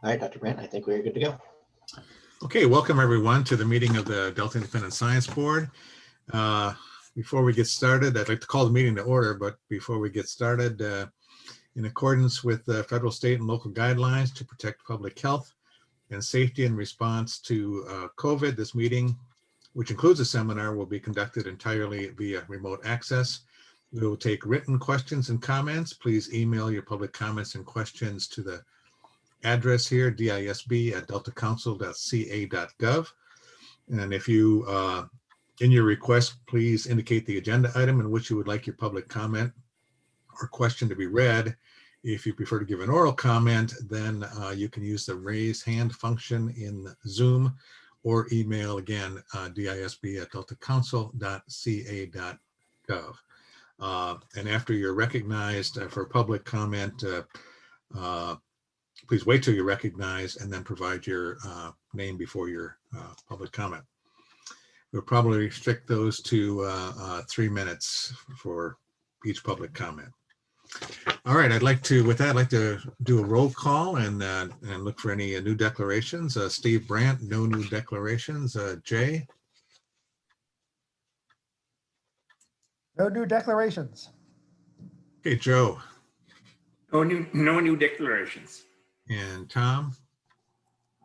All right, Dr. Brandt, I think we're good to go. Okay, welcome everyone to the meeting of the Delta Independent Science Board. Before we get started, I'd like to call the meeting to order, but before we get started, in accordance with the federal, state, and local guidelines to protect public health and safety in response to COVID, this meeting, which includes a seminar, will be conducted entirely via remote access. We will take written questions and comments. Please email your public comments and questions to the address here, disb@deltacouncil.ca.gov. And if you, in your request, please indicate the agenda item in which you would like your public comment or question to be read. If you prefer to give an oral comment, then you can use the raise hand function in Zoom or email again, disb@deltacouncil.ca.gov. And after you're recognized for public comment, please wait till you're recognized and then provide your name before your public comment. We'll probably restrict those to 3 minutes for each public comment. All right, with that, I'd like to do a roll call and look for any new declarations. Steve Brandt, no new declarations. Jay? No new declarations. Okay, Joe? No new declarations. And Tom?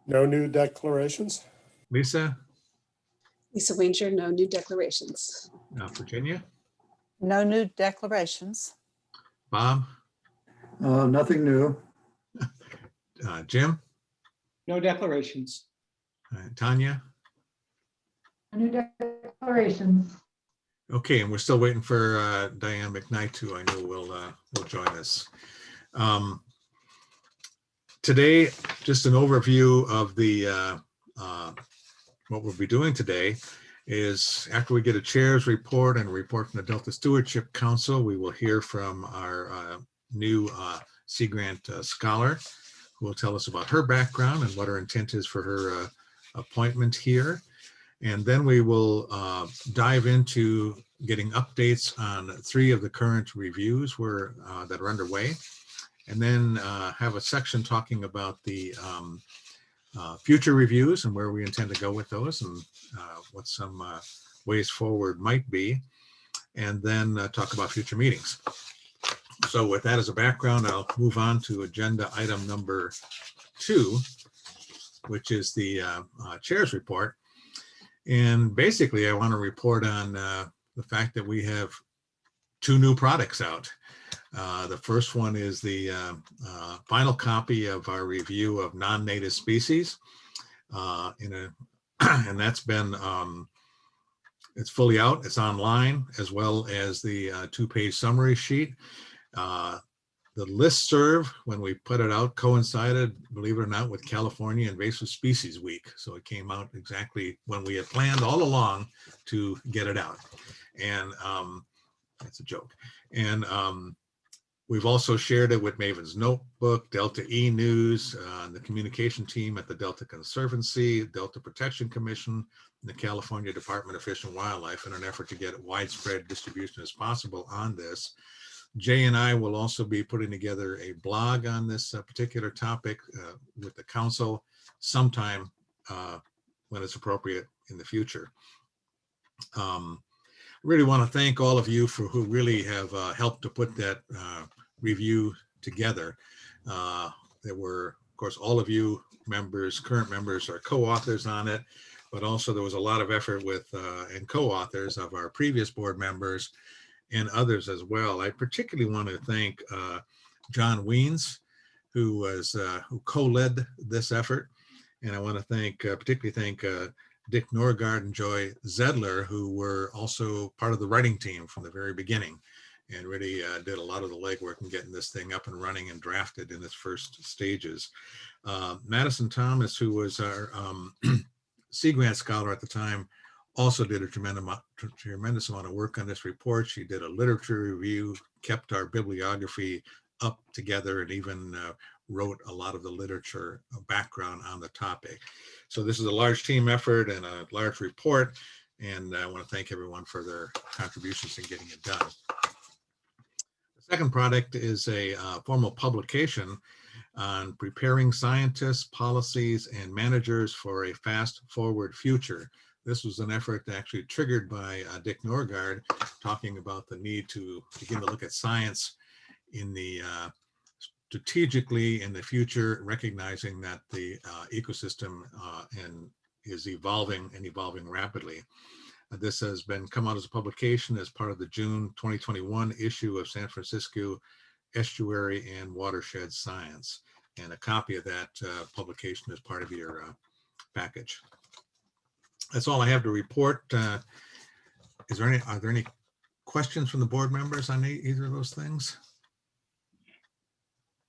No new declarations. Lisa? Lisa Winger, no new declarations. Virginia? No new declarations. Bob? Nothing new. Jim? No declarations. Tanya? New declarations. Okay, and we're still waiting for Diane McKnight, who I know will join us. Today, just an overview of the what we'll be doing today is after we get a chair's report and a report from the Delta Stewardship Council, we will hear from our new Sea Grant scholar, who will tell us about her background and what her intent is for her appointment here. And then we will dive into getting updates on 3 of the current reviews that are underway. And then have a section talking about the future reviews and where we intend to go with those and what some ways forward might be. And then talk about future meetings. So with that as a background, I'll move on to agenda item number 2, which is the chair's report. And basically, I want to report on the fact that we have 2 new products out. The first one is the final copy of our review of non-native species, and that's been, it's fully out, it's online, as well as the 2-page summary sheet. The listserv, when we put it out, coincided, believe it or not, with California Invasive Species Week. So it came out exactly when we had planned all along to get it out. And that's a joke. And we've also shared it with Maven's Notebook, Delta E News, the communication team at the Delta Conservancy, Delta Protection Commission, and the California Department of Fish and Wildlife in an effort to get widespread distribution as possible on this. Jay and I will also be putting together a blog on this particular topic with the council sometime when it's appropriate in the future. I really want to thank all of you who really have helped to put that review together. There were, of course, all of you members, current members, are co-authors on it, but also there was a lot of effort with and co-authors of our previous board members and others as well. I particularly want to thank John Weens, who co-led this effort, and I want to particularly thank Dick Norgard and Joy Zedler, who were also part of the writing team from the very beginning and really did a lot of the legwork in getting this thing up and running and drafted in its first stages. Madison Thomas, who was our Sea Grant scholar at the time, also did a tremendous amount of work on this report. She did a literature review, kept our bibliography up together, and even wrote a lot of the literature background on the topic. So this is a large team effort and a large report, and I want to thank everyone for their contributions in getting it done. The second product is a formal publication on preparing scientists, policies, and managers for a fast-forward future. This was an effort actually triggered by Dick Norgard, talking about the need to begin to look at science in the strategically in the future, recognizing that the ecosystem is evolving and evolving rapidly. This has come out as a publication as part of the June 2021 issue of San Francisco Estuary and Watershed Science. And a copy of that publication is part of your package. That's all I have to report. Are there any questions from the board members on either of those things?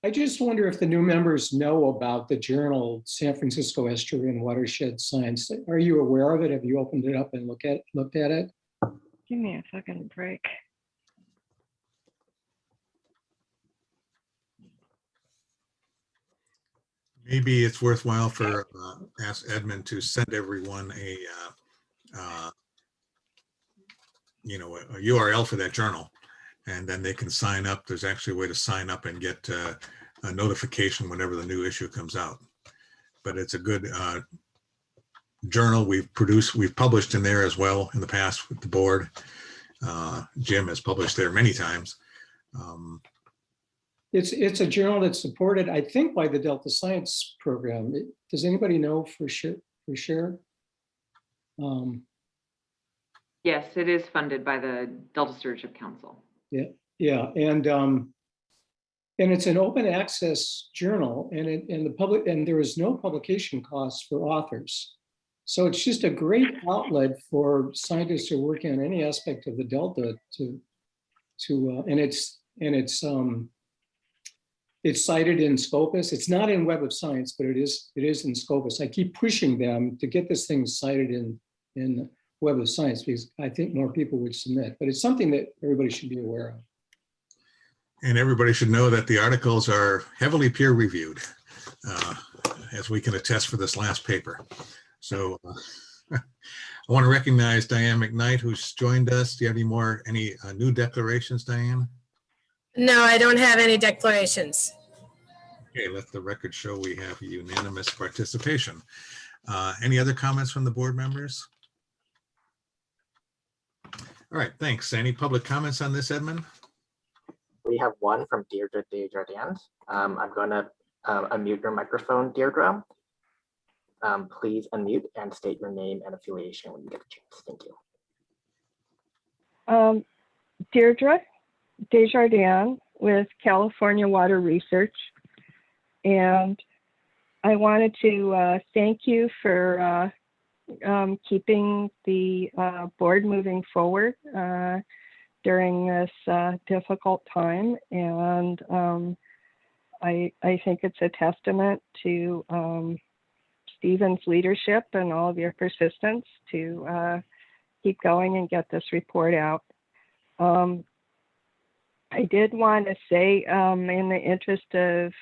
I just wonder if the new members know about the journal, San Francisco Estuary and Watershed Science. Are you aware of it? Have you opened it up and looked at it? Give me a second break. Maybe it's worthwhile for ask Edmund to send everyone a URL for that journal, and then they can sign up. There's actually a way to sign up and get a notification whenever the new issue comes out. But it's a good journal we've published in there as well in the past with the board. Jim has published there many times. It's a journal that's supported, I think, by the Delta Science program. Does anybody know for sure? Yes, it is funded by the Delta Stewardship Council. Yeah, and it's an open access journal, and there is no publication costs for authors. So it's just a great outlet for scientists who are working on any aspect of the Delta it's cited in Scopus. It's not in Web of Science, but it is in Scopus. I keep pushing them to get this thing cited in Web of Science because I think more people would submit, but it's something that everybody should be aware of. And everybody should know that the articles are heavily peer reviewed, as we can attest for this last paper. So I want to recognize Diane McKnight, who's joined us. Do you have any new declarations, Diane? No, I don't have any declarations. Okay, let the record show we have unanimous participation. Any other comments from the board members? All right, thanks. Any public comments on this, Edmund? We have one from Deirdre Desjardins. I'm going to unmute your microphone, Deirdre. Please unmute and state your name and affiliation when you get a chance. Thank you. Deirdre Desjardins with California Water Research. And I wanted to thank you for keeping the board moving forward during this difficult time. And I think it's a testament to Stephen's leadership and all of your persistence to keep going and get this report out. I did want to say, in the interest of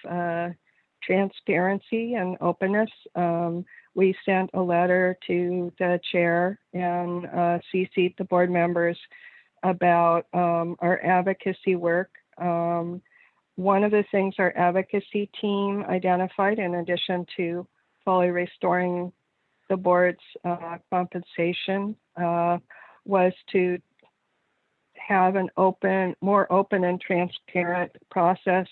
transparency and openness, we sent a letter to the chair and CC'd the board members about our advocacy work. One of the things our advocacy team identified, in addition to fully restoring the board's compensation, was to have an more open and transparent process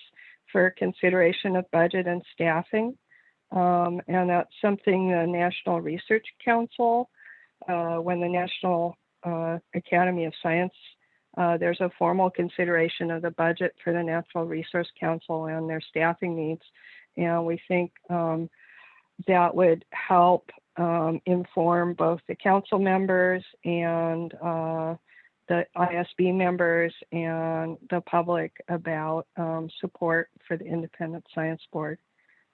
for consideration of budget and staffing. And that's something the National Research Council, when the National Academy of Science, there's a formal consideration of the budget for the Natural Resource Council and their staffing needs. And we think that would help inform both the council members and the ISB members and the public about support for the Independent Science Board.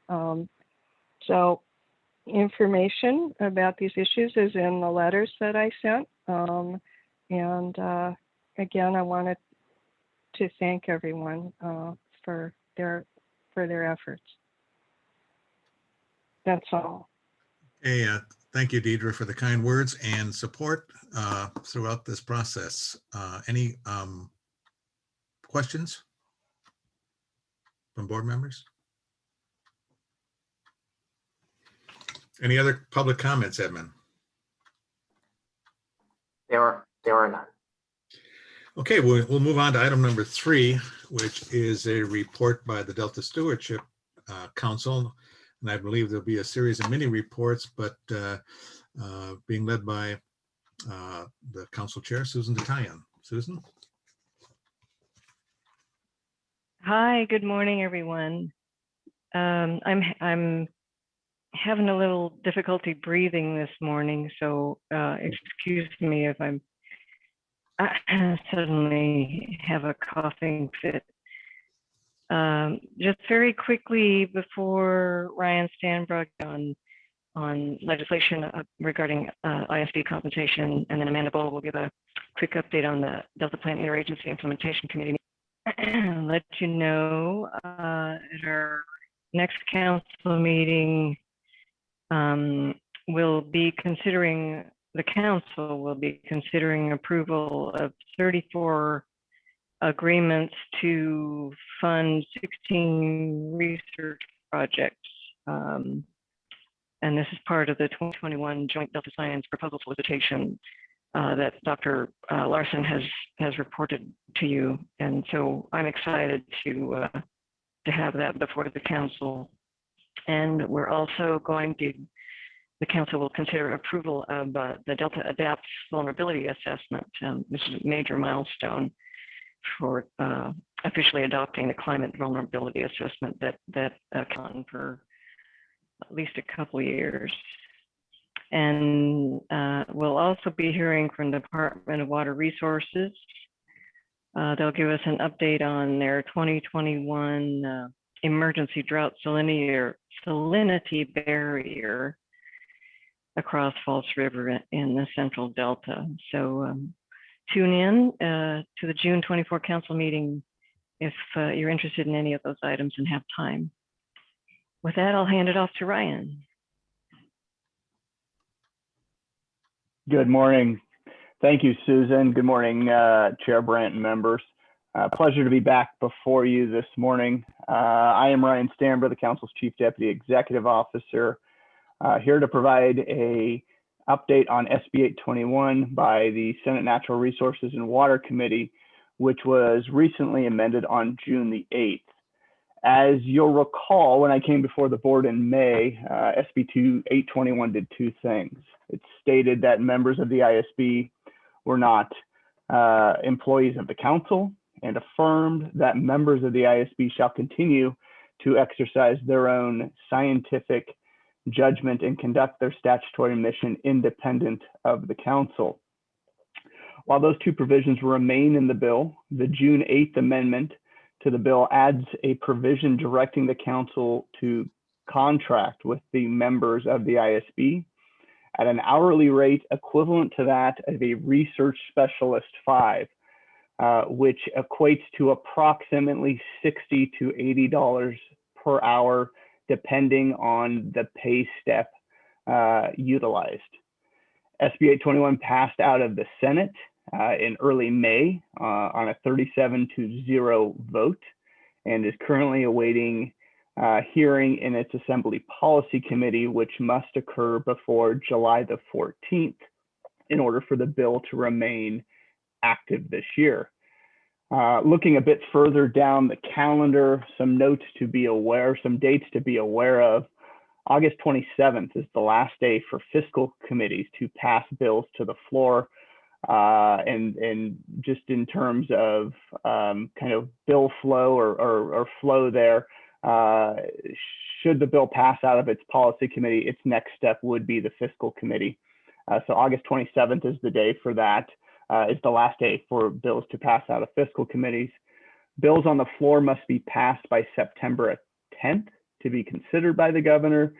So information about these issues is in the letters that I sent. And again, I wanted to thank everyone for their efforts. That's all. Hey, thank you, Deidre, for the kind words and support throughout this process. Any questions from board members? Any other public comments, Edmund? There are none. Okay, we'll move on to item number 3, which is a report by the Delta Stewardship Council. And I believe there'll be a series of mini reports, but being led by the council chair, Susan DeTyan. Susan? Hi, good morning, everyone. I'm having a little difficulty breathing this morning, so excuse me if I suddenly have a coughing fit. Just very quickly before Ryan Stanbrook on legislation regarding ISB compensation, and then Amanda Bowl will give a quick update on the Delta Plan Interagency Implementation Committee. Let you know at our next council meeting, the council will be considering approval of 34 agreements to fund 16 research projects. And this is part of the 2021 Joint Delta Science Proposal Solicitation that Dr. Larson has reported to you. And so I'm excited to have that before the council. And we're also the council will consider approval of the Delta Adapt vulnerability assessment. This is a major milestone for officially adopting the climate vulnerability assessment that can for at least a couple of years. And we'll also be hearing from the Department of Water Resources. They'll give us an update on their 2021 emergency drought salinity barrier across False River in the Central Delta. So tune in to the June 24 council meeting if you're interested in any of those items and have time. With that, I'll hand it off to Ryan. Good morning. Thank you, Susan. Good morning, Chair Brandt and members. Pleasure to be back before you this morning. I am Ryan Stanbrook, the Council's Chief Deputy Executive Officer, here to provide a update on SB 821 by the Senate Natural Resources and Water Committee, which was recently amended on June the 8th. As you'll recall, when I came before the board in May, SB 821 did two things. It stated that members of the ISB were not employees of the council, and affirmed that members of the ISB shall continue to exercise their own scientific judgment and conduct their statutory mission independent of the council. While those two provisions remain in the bill, the June 8th amendment to the bill adds a provision directing the council to contract with the members of the ISB at an hourly rate equivalent to that of a research specialist 5, which equates to approximately $60 to $80 per hour, depending on the pay step utilized. SB 821 passed out of the Senate in early May on a 37-0 vote, and is currently awaiting hearing in its Assembly Policy Committee, which must occur before July the 14th in order for the bill to remain active this year. Looking a bit further down the calendar, some dates to be aware of. August 27th is the last day for fiscal committees to pass bills to the floor. And just in terms of kind of bill flow or flow there, should the bill pass out of its policy committee, its next step would be the fiscal committee. So August 27th is the day for that. It's the last day for bills to pass out of fiscal committees. Bills on the floor must be passed by September 10th to be considered by the governor.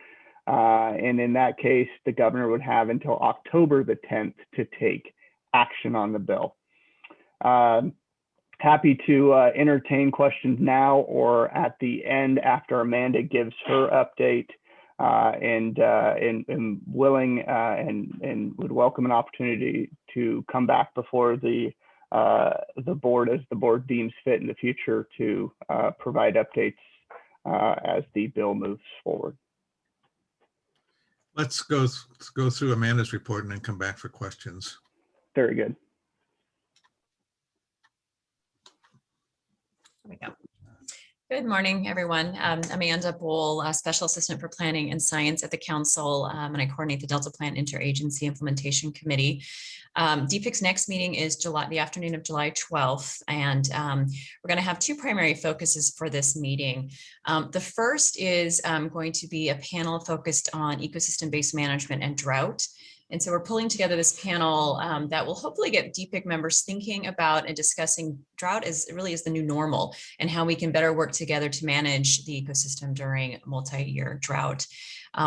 And in that case, the governor would have until October the 10th to take action on the bill. Happy to entertain questions now or at the end after Amanda gives her update, and willing and would welcome an opportunity to come back before the board as the board deems fit in the future to provide updates as the bill moves forward. Let's go through Amanda's report and then come back for questions. Very good. There we go. Good morning, everyone. Amanda Bowl, Special Assistant for Planning and Science at the Council, and I coordinate the Delta Plan Interagency Implementation Committee. DPIC's next meeting is the afternoon of July 12th, and we're going to have two primary focuses for this meeting. The first is going to be a panel focused on ecosystem-based management and drought. And so we're pulling together this panel that will hopefully get DPIC members thinking about and discussing drought as it really is the new normal and how we can better work together to manage the ecosystem during multi-year drought.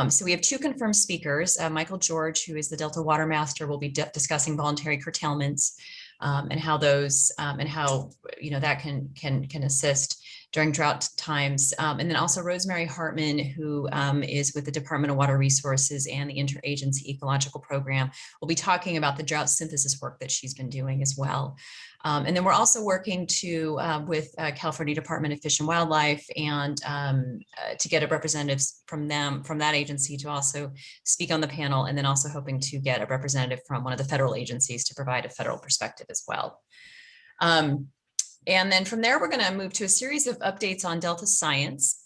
So we have two confirmed speakers. Michael George, who is the Delta Water Master, will be discussing voluntary curtailments and how those and how that can assist during drought times. And then also Rosemary Hartman, who is with the Department of Water Resources and the Interagency Ecological Program, will be talking about the drought synthesis work that she's been doing as well. And then we're also working with California Department of Fish and Wildlife and to get a representative from that agency to also speak on the panel, and then also hoping to get a representative from one of the federal agencies to provide a federal perspective as well. And then from there, we're going to move to a series of updates on Delta science.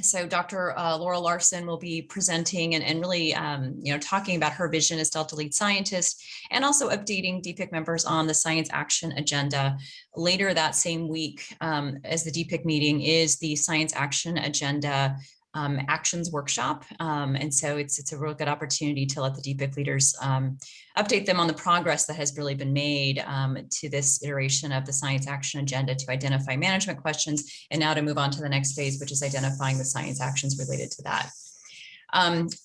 So Dr. Laura Larson will be presenting and really, talking about her vision as Delta lead scientist, and also updating DPIC members on the science action agenda. Later that same week, as the DPIC meeting, is the science action agenda actions workshop. And so it's a real good opportunity to let the DPIC leaders update them on the progress that has really been made to this iteration of the science action agenda to identify management questions, and now to move on to the next phase, which is identifying the science actions related to that.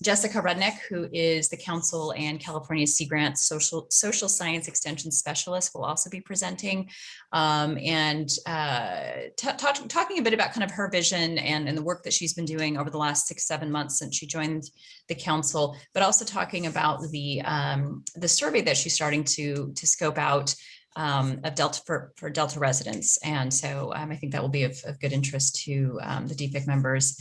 Jessica Rudnick, who is the Council and California Sea Grant Social Science Extension Specialist, will also be presenting and talking a bit about kind of her vision and the work that she's been doing over the last 6-7 months since she joined the Council, but also talking about the survey that she's starting to scope out of Delta for Delta residents. And so I think that will be of good interest to the DPIC members.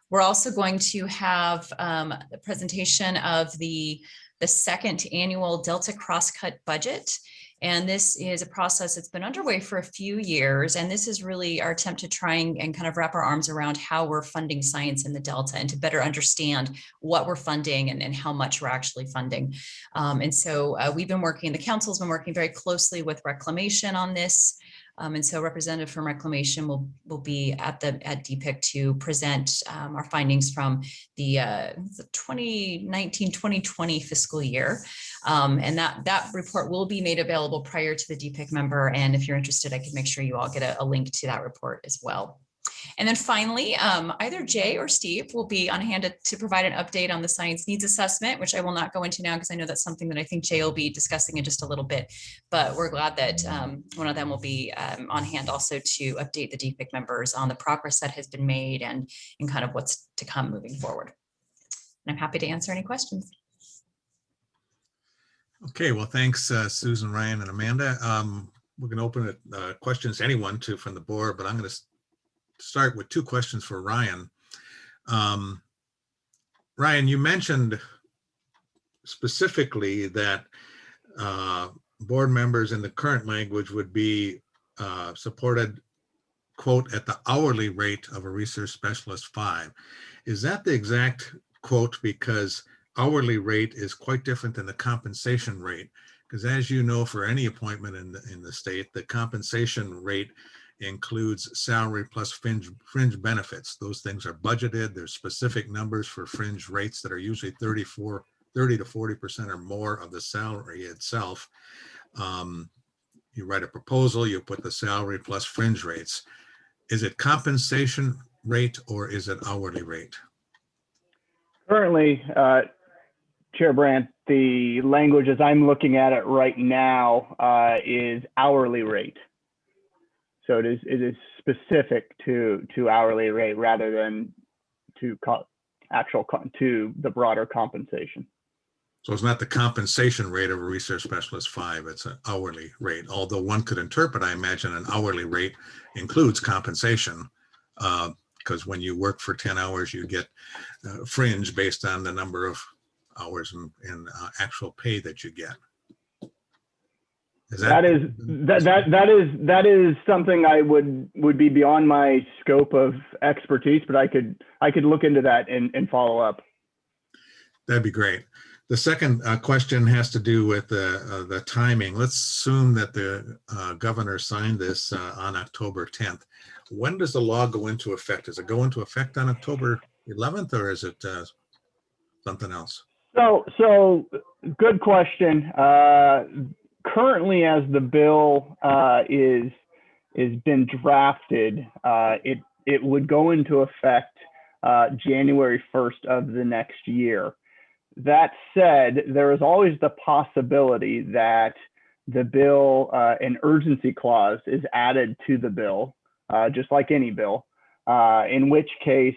We're also going to have a presentation of the second annual Delta Crosscut budget. And this is a process that's been underway for a few years. And this is really our attempt to try and kind of wrap our arms around how we're funding science in the Delta and to better understand what we're funding and how much we're actually funding. And so we've been working, the Council's been working very closely with Reclamation on this. And so representative from Reclamation will be at DPIC to present our findings from the 2019-2020 fiscal year. And that report will be made available prior to the DPIC member. And if you're interested, I can make sure you all get a link to that report as well. And then finally, either Jay or Steve will be on hand to provide an update on the science needs assessment, which I will not go into now because I know that's something that I think Jay will be discussing in just a little bit. But we're glad that one of them will be on hand also to update the DPIC members on the progress that has been made and kind of what's to come moving forward. And I'm happy to answer any questions. Okay, well, thanks, Susan, Ryan, and Amanda. We're going to open it questions to anyone from the board, but I'm going to start with two questions for Ryan. Ryan, you mentioned specifically that board members in the current language would be supported, quote, at the hourly rate of a research specialist 5. Is that the exact quote? Because hourly rate is quite different than the compensation rate. Because as you know, for any appointment in the state, the compensation rate includes salary plus fringe benefits. Those things are budgeted. There's specific numbers for fringe rates that are usually 30 to 40% or more of the salary itself. You write a proposal, you put the salary plus fringe rates. Is it compensation rate or is it hourly rate? Currently, Chair Brandt, the language as I'm looking at it right now is hourly rate. So it is specific to hourly rate rather than to the broader compensation. So it's not the compensation rate of a research specialist 5, it's an hourly rate. Although one could interpret, I imagine, an hourly rate includes compensation because when you work for 10 hours, you get fringe based on the number of hours and actual pay that you get. That is something I would be beyond my scope of expertise, but I could look into that and follow up. That'd be great. The second question has to do with the timing. Let's assume that the governor signed this on October 10th. When does the law go into effect? Does it go into effect on October 11th, or is it something else? So good question. Currently, as the bill is been drafted, it would go into effect January 1st of the next year. That said, there is always the possibility that the bill, an urgency clause is added to the bill, just like any bill, in which case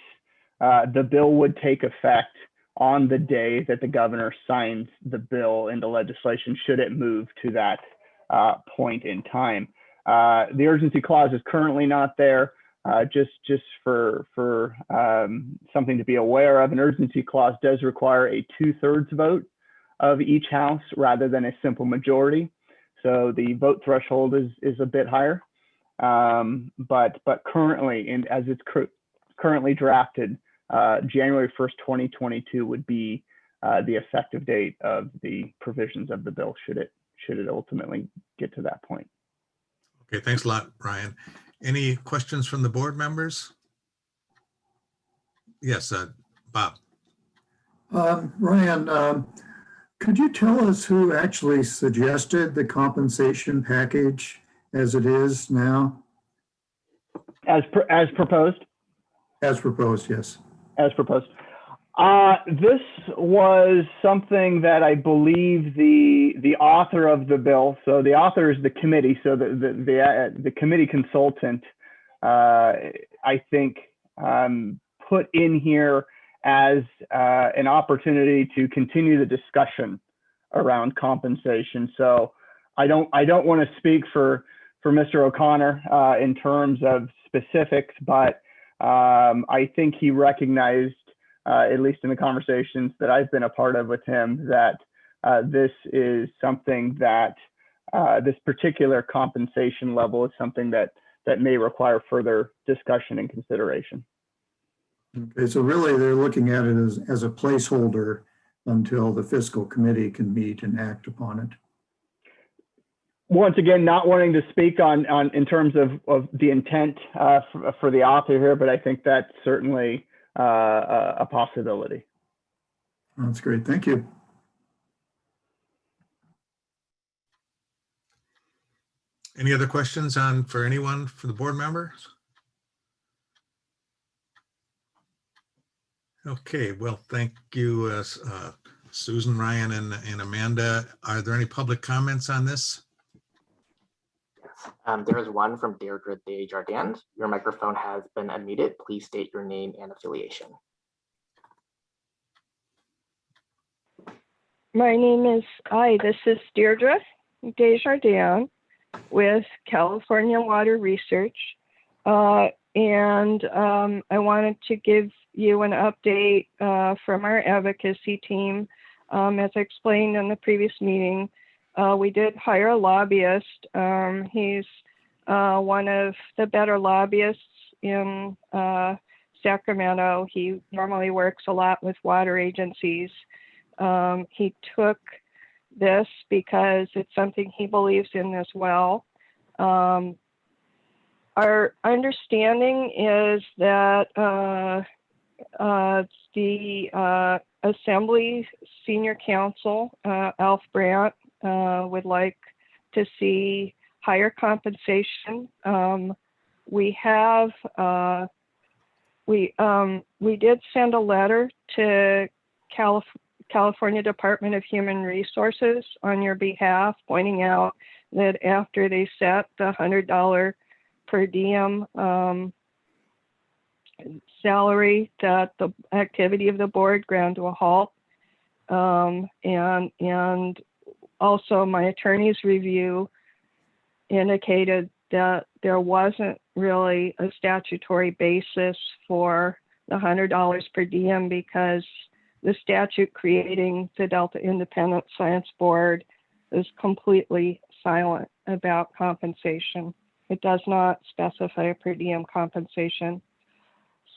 the bill would take effect on the day that the governor signs the bill into legislation, should it move to that point in time. The urgency clause is currently not there. Just for something to be aware of, an urgency clause does require a 2/3 vote of each house rather than a simple majority. So the vote threshold is a bit higher. But currently, and as it's currently drafted, January 1st, 2022 would be the effective date of the provisions of the bill, should it ultimately get to that point. Okay, thanks a lot, Brian. Any questions from the board members? Yes, Bob. Ryan, could you tell us who actually suggested the compensation package as it is now? As proposed? As proposed, yes. As proposed. This was something that I believe the author of the bill, so the author is the committee, so the committee consultant, I think, put in here as an opportunity to continue the discussion around compensation. So I don't want to speak for Mr. O'Connor in terms of specifics, but I think he recognized, at least in the conversations that I've been a part of with him, that this is something that this particular compensation level is something that may require further discussion and consideration. Okay, so really they're looking at it as a placeholder until the fiscal committee can meet and act upon it. Once again, not wanting to speak on in terms of the intent for the author here, but I think that's certainly a possibility. That's great. Thank you. Any other questions for anyone, for the board members? Okay, well, thank you, Susan, Ryan, and Amanda. Are there any public comments on this? There is one from Deirdre Desjardins. Your microphone has been unmuted. Please state your name and affiliation. My name is, this is Deirdre Desjardins with California Water Research. And I wanted to give you an update from our advocacy team. As I explained in the previous meeting, we did hire a lobbyist. He's one of the better lobbyists in Sacramento. He normally works a lot with water agencies. He took this because it's something he believes in as well. Our understanding is that the Assembly Senior Counsel, Alf Brandt, would like to see higher compensation. We did send a letter to California Department of Human Resources on your behalf, pointing out that after they set the $100 per diem salary, that the activity of the board ground to a halt. And also my attorney's review indicated that there wasn't really a statutory basis for the $100 per diem because the statute creating the Delta Independent Science Board is completely silent about compensation. It does not specify a per diem compensation.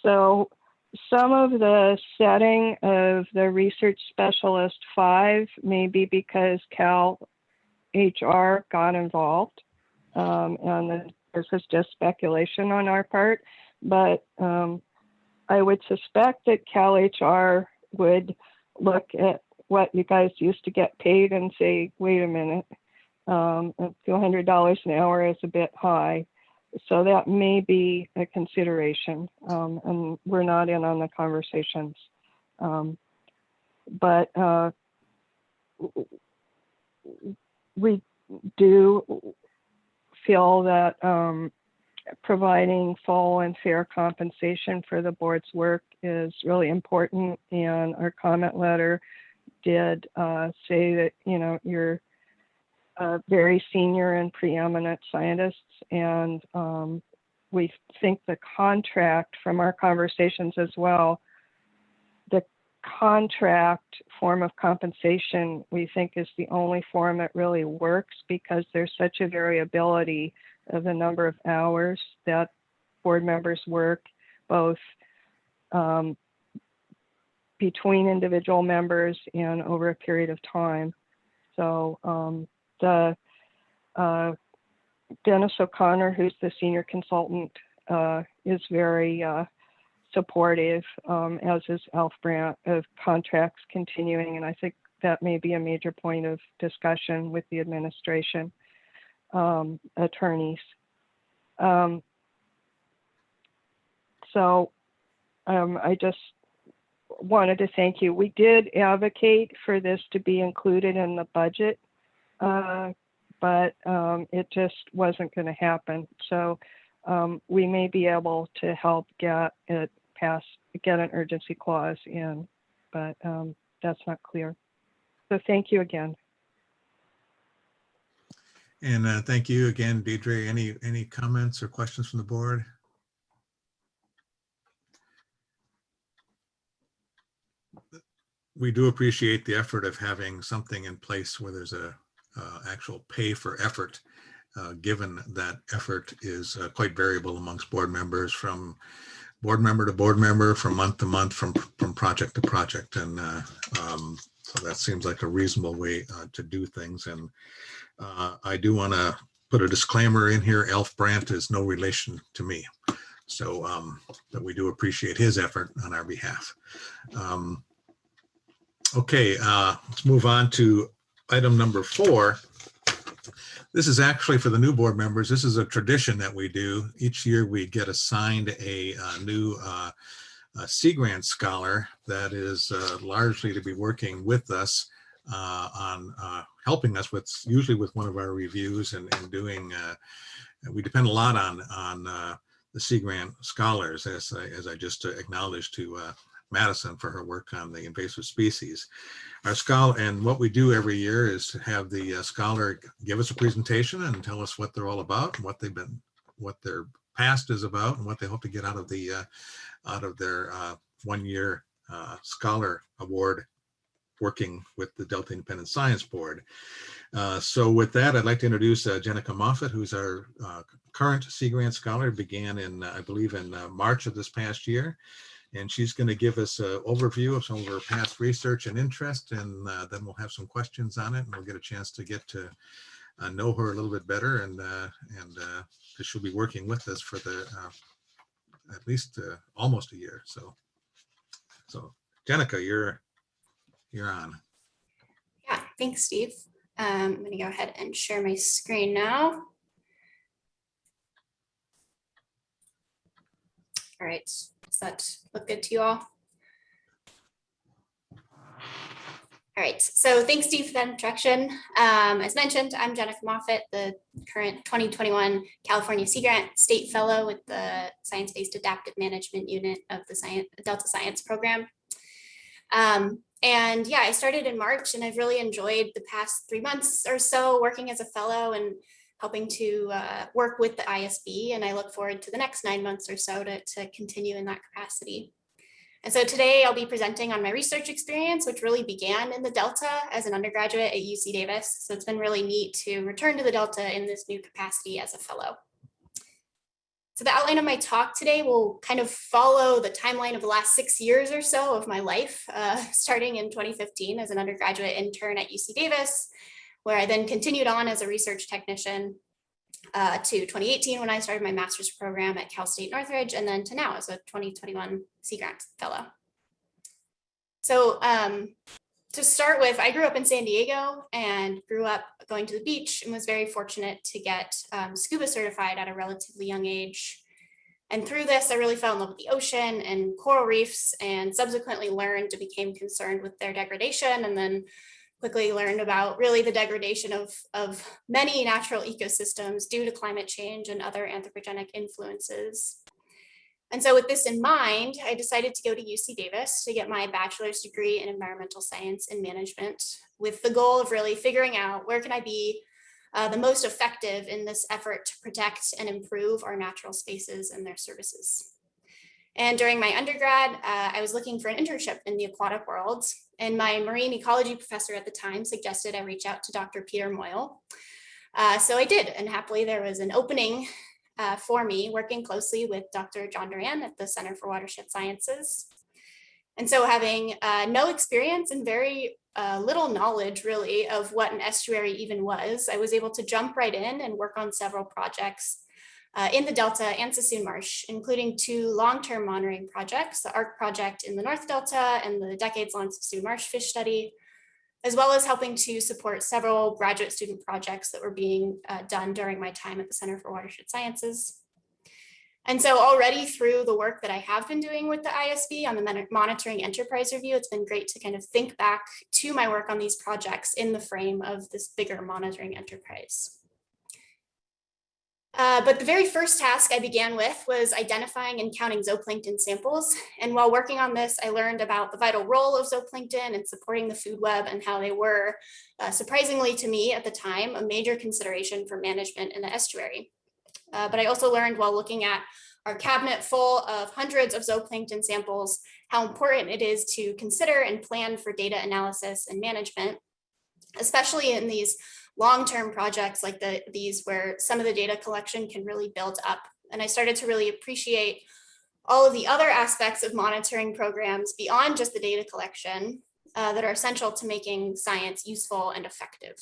So some of the setting of the research specialist 5 may be because Cal HR got involved. And this is just speculation on our part, but I would suspect that Cal HR would look at what you guys used to get paid and say, wait a minute, $200 an hour is a bit high. So that may be a consideration, and we're not in on the conversations. But we do feel that providing full and fair compensation for the board's work is really important. And our comment letter did say that, you know, you're very senior and preeminent scientists. And we think the contract, from our conversations as well, the contract form of compensation, we think, is the only form that really works, because there's such a variability of the number of hours that board members work, both between individual members and over a period of time. So Dennis O'Connor, who's the senior consultant, is very supportive, as is Alf Brandt, of contracts continuing. And I think that may be a major point of discussion with the administration, attorneys. I just wanted to thank you. We did advocate for this to be included in the budget, but it just wasn't going to happen. So we may be able to help get it passed, get an urgency clause in, but that's not clear. So thank you again. And thank you again, Deidre. Any comments or questions from the board? We do appreciate the effort of having something in place where there's a actual pay for effort, given that effort is quite variable amongst board members, from board member to board member, from month to month, from project to project. And so that seems like a reasonable way to do things. And I do want to put a disclaimer in here. Alf Brandt is no relation to me. So but we do appreciate his effort on our behalf. Okay, let's move on to item number 4. This is actually for the new board members. This is a tradition that we do. Each year we get assigned a new Sea Grant scholar that is largely to be working with us on helping us with, usually with one of our reviews, and doing, we depend a lot on the Sea Grant scholars, as I just acknowledged to Madison for her work on the invasive species. Our scholar, and what we do every year is to have the scholar give us a presentation and tell us what they're all about, and what their past is about, and what they hope to get out of their 1-year scholar award working with the Delta Independent Science Board. So with that, I'd like to introduce Jennica Moffat, who's our current Sea Grant scholar, began in, I believe, in March of this past year. And she's going to give us an overview of some of her past research and interest, and then we'll have some questions on it, and we'll get a chance to get to know her a little bit better, and because she'll be working with us for the at least almost a year. So Jennica, you're on. Yeah, thanks, Steve. I'm going to go ahead and share my screen now. All right, does that look good to you all? All right, so thanks, Steve, for that introduction. As mentioned, I'm Jennica Moffat, the current 2021 California Sea Grant State Fellow with the Science-Based Adaptive Management Unit of the Delta Science Program. And yeah, I started in March, and I've really enjoyed the past 3 months or so working as a fellow and helping to work with the ISB, and I look forward to the next 9 months or so to continue in that capacity. And so today I'll be presenting on my research experience, which really began in the Delta as an undergraduate at UC Davis. So it's been really neat to return to the Delta in this new capacity as a fellow. So the outline of my talk today will kind of follow the timeline of the last 6 years or so of my life, starting in 2015 as an undergraduate intern at UC Davis, where I then continued on as a research technician to 2018 when I started my master's program at Cal State Northridge, and then to now as a 2021 Sea Grant Fellow. So to start with, I grew up in San Diego and grew up going to the beach and was very fortunate to get scuba certified at a relatively young age. And through this, I really fell in love with the ocean and coral reefs, and subsequently learned and became concerned with their degradation, and then quickly learned about really the degradation of many natural ecosystems due to climate change and other anthropogenic influences. And so with this in mind, I decided to go to UC Davis to get my bachelor's degree in environmental science and management, with the goal of really figuring out where can I be the most effective in this effort to protect and improve our natural spaces and their services. And during my undergrad, I was looking for an internship in the aquatic world, and my marine ecology professor at the time suggested I reach out to Dr. Peter Moyle. So I did, and happily there was an opening for me working closely with Dr. John Duran at the Center for Watershed Sciences. And so having no experience and very little knowledge really of what an estuary even was, I was able to jump right in and work on several projects in the Delta and Sassoon Marsh, including 2 long-term monitoring projects, the ARC project in the North Delta and the decades-long Sassoon Marsh fish study, as well as helping to support several graduate student projects that were being done during my time at the Center for Watershed Sciences. And so already through the work that I have been doing with the ISB on the monitoring enterprise review, it's been great to kind of think back to my work on these projects in the frame of this bigger monitoring enterprise. But the very first task I began with was identifying and counting zooplankton samples. And while working on this, I learned about the vital role of zooplankton in supporting the food web and how they were, surprisingly to me at the time, a major consideration for management in the estuary. But I also learned while looking at our cabinet full of hundreds of zooplankton samples, how important it is to consider and plan for data analysis and management, especially in these long-term projects like these where some of the data collection can really build up. And I started to really appreciate all of the other aspects of monitoring programs beyond just the data collection that are essential to making science useful and effective.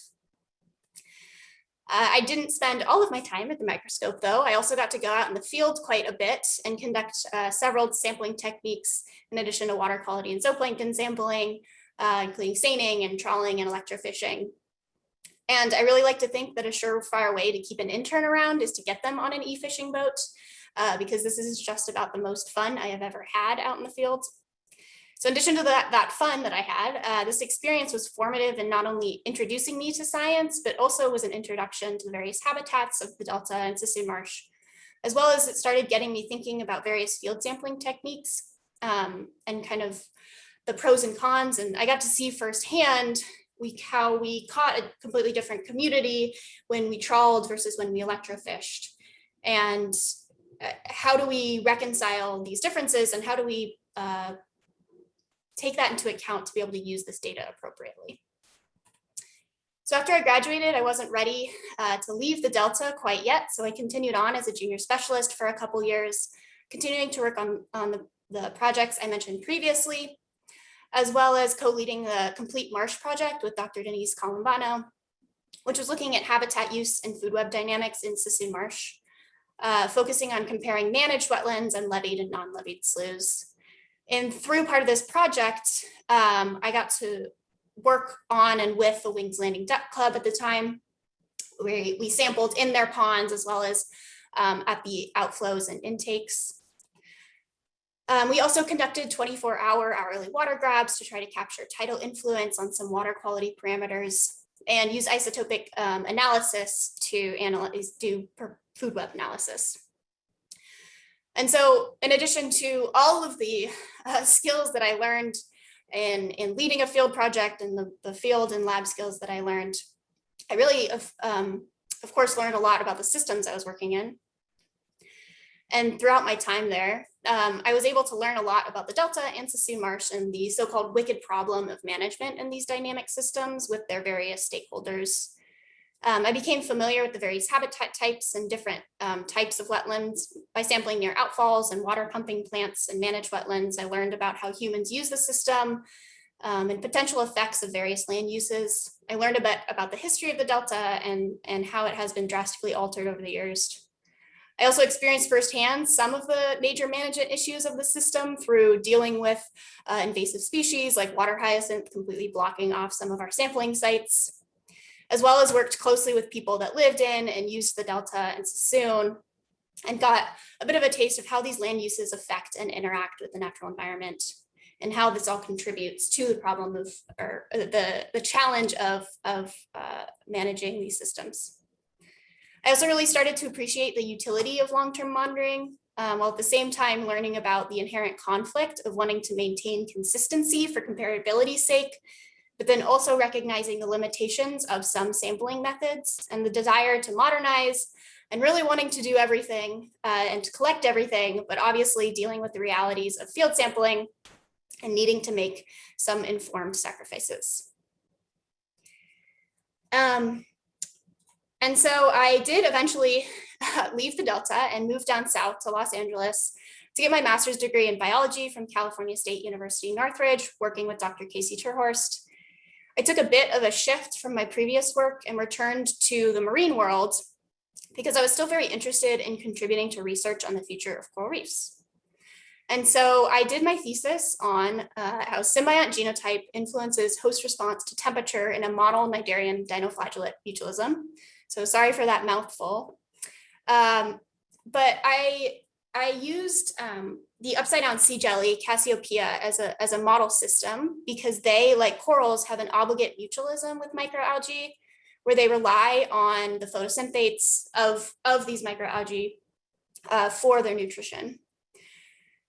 I didn't spend all of my time at the microscope though. I also got to go out in the field quite a bit and conduct several sampling techniques in addition to water quality and zooplankton sampling, including seining and trawling and electrofishing. And I really like to think that a surefire way to keep an intern around is to get them on an e-fishing boat, because this is just about the most fun I have ever had out in the field. So in addition to that fun that I had, this experience was formative in not only introducing me to science, but also was an introduction to the various habitats of the Delta and Sassoon Marsh, as well as it started getting me thinking about various field sampling techniques and kind of the pros and cons. And I got to see firsthand how we caught a completely different community when we trawled versus when we electrofished. And how do we reconcile these differences, and how do we take that into account to be able to use this data appropriately? So after I graduated, I wasn't ready to leave the Delta quite yet. So I continued on as a junior specialist for a couple years, continuing to work on the projects I mentioned previously, as well as co-leading the Complete Marsh project with Dr. Denise Columbano, which was looking at habitat use and food web dynamics in Sassoon Marsh, focusing on comparing managed wetlands and levied and non-levied sloughs. And through part of this project, I got to work on and with the Wings Landing Duck Club at the time. We sampled in their ponds as well as at the outflows and intakes. We also conducted 24-hour hourly water grabs to try to capture tidal influence on some water quality parameters, and use isotopic analysis to do food web analysis. And so in addition to all of the skills that I learned in leading a field project and the field and lab skills that I learned, I really, of course, learned a lot about the systems I was working in. And throughout my time there, I was able to learn a lot about the Delta and Sassoon Marsh and the so-called wicked problem of management in these dynamic systems with their various stakeholders. I became familiar with the various habitat types and different types of wetlands. By sampling near outfalls and water pumping plants and managed wetlands, I learned about how humans use the system and potential effects of various land uses. I learned a bit about the history of the Delta and how it has been drastically altered over the years. I also experienced firsthand some of the major management issues of the system through dealing with invasive species like water hyacinth completely blocking off some of our sampling sites, as well as worked closely with people that lived in and used the Delta and Sassoon, and got a bit of a taste of how these land uses affect and interact with the natural environment, and how this all contributes to the problem of, or the challenge of managing these systems. I also really started to appreciate the utility of long-term monitoring, while at the same time learning about the inherent conflict of wanting to maintain consistency for comparability's sake, but then also recognizing the limitations of some sampling methods and the desire to modernize and really wanting to do everything and to collect everything, but obviously dealing with the realities of field sampling and needing to make some informed sacrifices. And so I did eventually leave the Delta and move down south to Los Angeles to get my master's degree in biology from California State University, Northridge, working with Dr. Casey Terhorst. I took a bit of a shift from my previous work and returned to the marine world because I was still very interested in contributing to research on the future of coral reefs. And so I did my thesis on how symbiont genotype influences host response to temperature in a model Cnidarian dinoflagellate mutualism. So sorry for that mouthful. But I used the upside down sea jelly, Cassiopeia, as a model system because they, like corals, have an obligate mutualism with microalgae, where they rely on the photosynthates of these microalgae for their nutrition.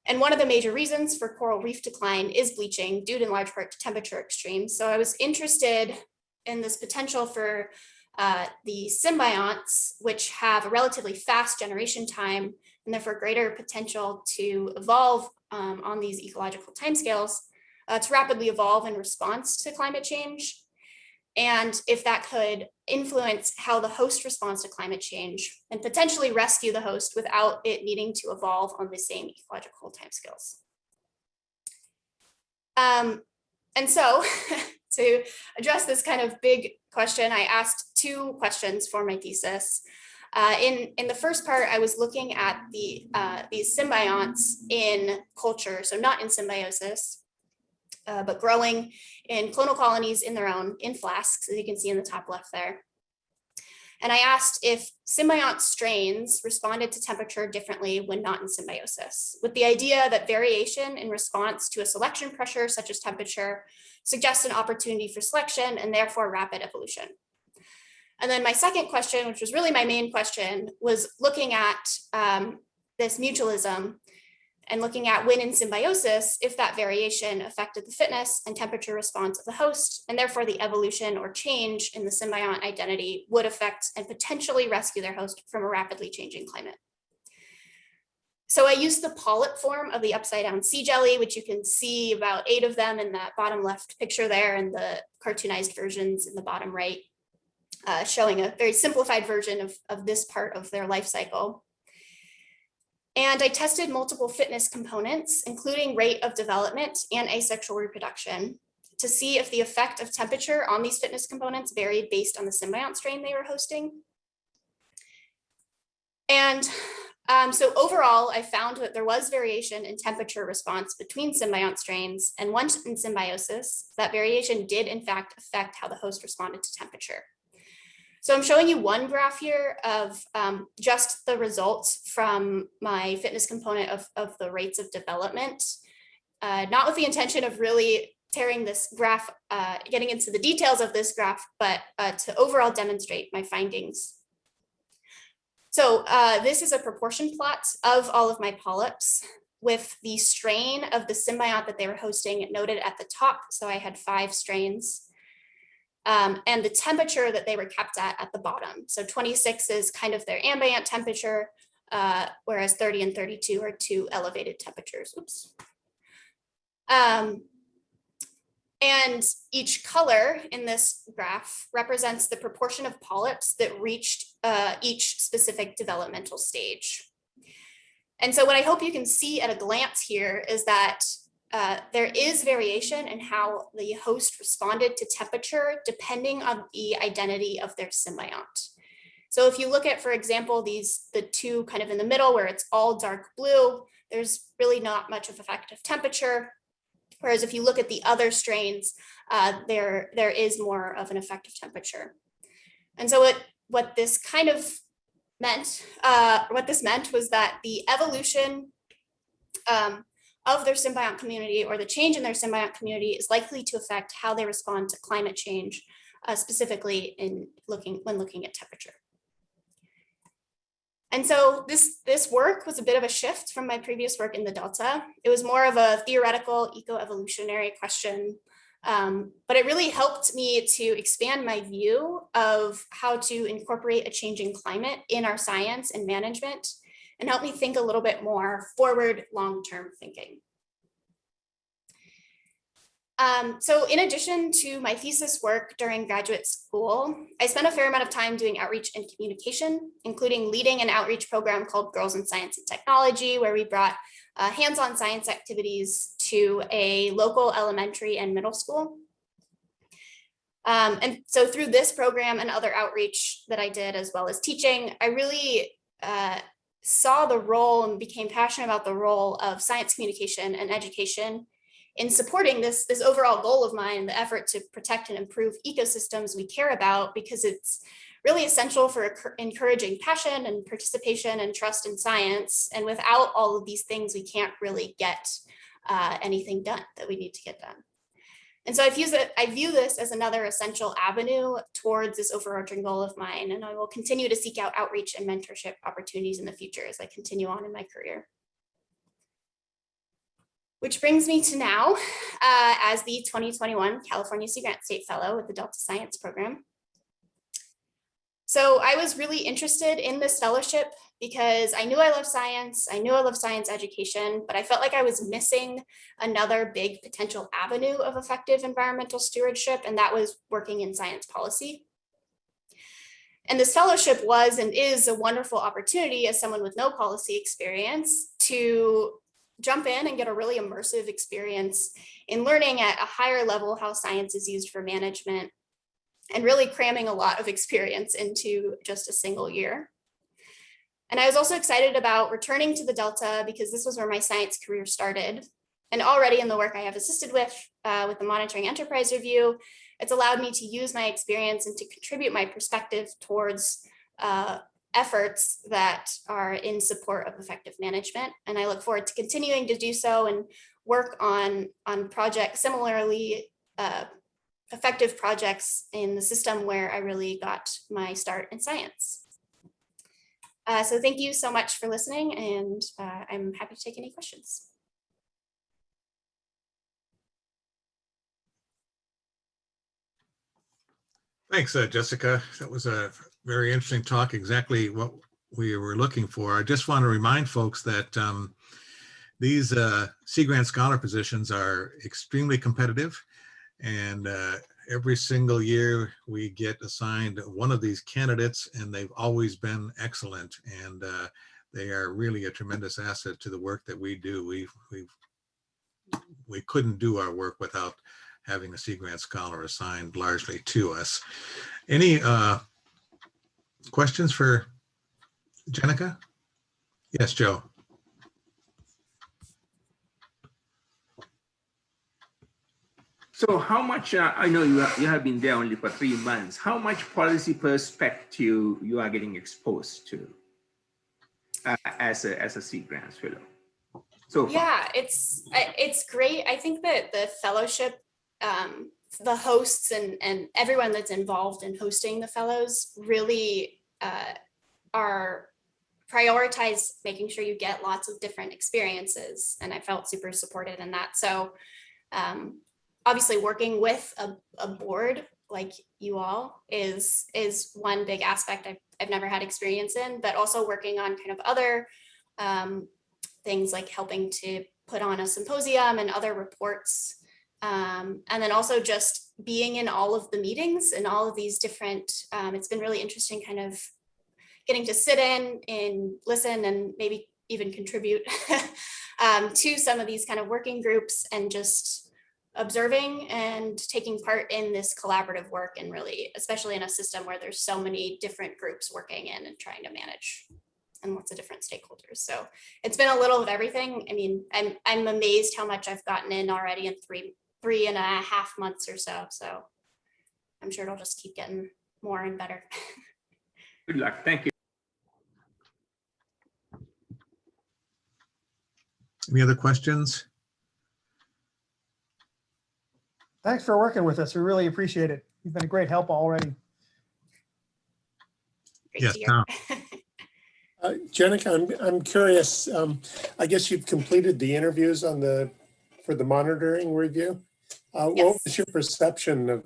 And one of the major reasons for coral reef decline is bleaching, due in large part to temperature extremes. So I was interested in this potential for the symbionts, which have a relatively fast generation time and therefore greater potential to evolve on these ecological timescales, to rapidly evolve in response to climate change. And if that could influence how the host responds to climate change and potentially rescue the host without it needing to evolve on the same ecological timescales. And so to address this kind of big question, I asked two questions for my thesis. In the first part, I was looking at these symbionts in culture, so not in symbiosis, but growing in clonal colonies in their own, in flasks, as you can see in the top left there. And I asked if symbiont strains responded to temperature differently when not in symbiosis, with the idea that variation in response to a selection pressure, such as temperature, suggests an opportunity for selection and therefore rapid evolution. And then my second question, which was really my main question, was looking at this mutualism and looking at when in symbiosis, if that variation affected the fitness and temperature response of the host, and therefore the evolution or change in the symbiont identity would affect and potentially rescue their host from a rapidly changing climate. So I used the polyp form of the upside down sea jelly, which you can see about 8 of them in that bottom left picture there, and the cartoonized versions in the bottom right, showing a very simplified version of this part of their life cycle. And I tested multiple fitness components, including rate of development and asexual reproduction, to see if the effect of temperature on these fitness components varied based on the symbiont strain they were hosting. And so overall, I found that there was variation in temperature response between symbiont strains, and once in symbiosis, that variation did in fact affect how the host responded to temperature. So I'm showing you one graph here of just the results from my fitness component of the rates of development, not with the intention of really tearing this graph, getting into the details of this graph, but to overall demonstrate my findings. So this is a proportion plot of all of my polyps with the strain of the symbiont that they were hosting noted at the top. So I had 5 strains. And the temperature that they were kept at the bottom. So 26 is kind of their ambient temperature, whereas 30 and 32 are too elevated temperatures. Oops. And each color in this graph represents the proportion of polyps that reached each specific developmental stage. And so what I hope you can see at a glance here is that there is variation in how the host responded to temperature depending on the identity of their symbiont. So if you look at, for example, the two kind of in the middle where it's all dark blue, there's really not much of effective temperature. Whereas if you look at the other strains, there is more of an effective temperature. And so what this kind of meant, was that the evolution of their symbiont community or the change in their symbiont community is likely to affect how they respond to climate change, specifically when looking at temperature. And so this work was a bit of a shift from my previous work in the Delta. It was more of a theoretical eco-evolutionary question, but it really helped me to expand my view of how to incorporate a changing climate in our science and management, and help me think a little bit more forward long-term thinking. So in addition to my thesis work during graduate school, I spent a fair amount of time doing outreach and communication, including leading an outreach program called Girls in Science and Technology, where we brought hands-on science activities to a local elementary and middle school. And so through this program and other outreach that I did, as well as teaching, I really saw the role and became passionate about the role of science communication and education in supporting this overall goal of mine, the effort to protect and improve ecosystems we care about, because it's really essential for encouraging passion and participation and trust in science. And without all of these things, we can't really get anything done that we need to get done. And so I view this as another essential avenue towards this overarching goal of mine, and I will continue to seek out outreach and mentorship opportunities in the future as I continue on in my career. Which brings me to now as the 2021 California Sea Grant State Fellow with the Delta Science Program. So I was really interested in this fellowship because I knew I loved science, I knew I loved science education, but I felt like I was missing another big potential avenue of effective environmental stewardship, and that was working in science policy. And this fellowship was and is a wonderful opportunity as someone with no policy experience to jump in and get a really immersive experience in learning at a higher level how science is used for management, and really cramming a lot of experience into just a single year. And I was also excited about returning to the Delta because this was where my science career started. And already in the work I have assisted with the Monitoring Enterprise Review, it's allowed me to use my experience and to contribute my perspective towards efforts that are in support of effective management. And I look forward to continuing to do so and work on projects, similarly effective projects in the system where I really got my start in science. So thank you so much for listening, and I'm happy to take any questions. Thanks, Jessica. That was a very interesting talk, exactly what we were looking for. I just want to remind folks that these Sea Grant Scholar positions are extremely competitive, and every single year we get assigned one of these candidates, and they've always been excellent, and they are really a tremendous asset to the work that we do. We couldn't do our work without having a Sea Grant Scholar assigned largely to us. Any questions for Jennica? Yes, Joe. So how much, I know you have been there only for 3 months, how much policy perspective you are getting exposed to as a Sea Grants Fellow? So yeah, it's great. I think that the fellowship, the hosts and everyone that's involved in hosting the fellows really are prioritize making sure you get lots of different experiences. And I felt super supported in that. So obviously working with a board like you all is one big aspect I've never had experience in, but also working on kind of other things like helping to put on a symposium and other reports. And then also just being in all of the meetings and all of these different, it's been really interesting kind of getting to sit in and listen and maybe even contribute to some of these kind of working groups and just observing and taking part in this collaborative work, and really, especially in a system where there's so many different groups working in and trying to manage and lots of different stakeholders. So it's been a little of everything. I mean, I'm amazed how much I've gotten in already in three and a half months or so. So I'm sure it'll just keep getting more and better. Good luck. Thank you. Any other questions? Thanks for working with us. We really appreciate it. You've been a great help already. Yes, Tom. Jennica, I'm curious. I guess you've completed the interviews for the monitoring review. What was your perception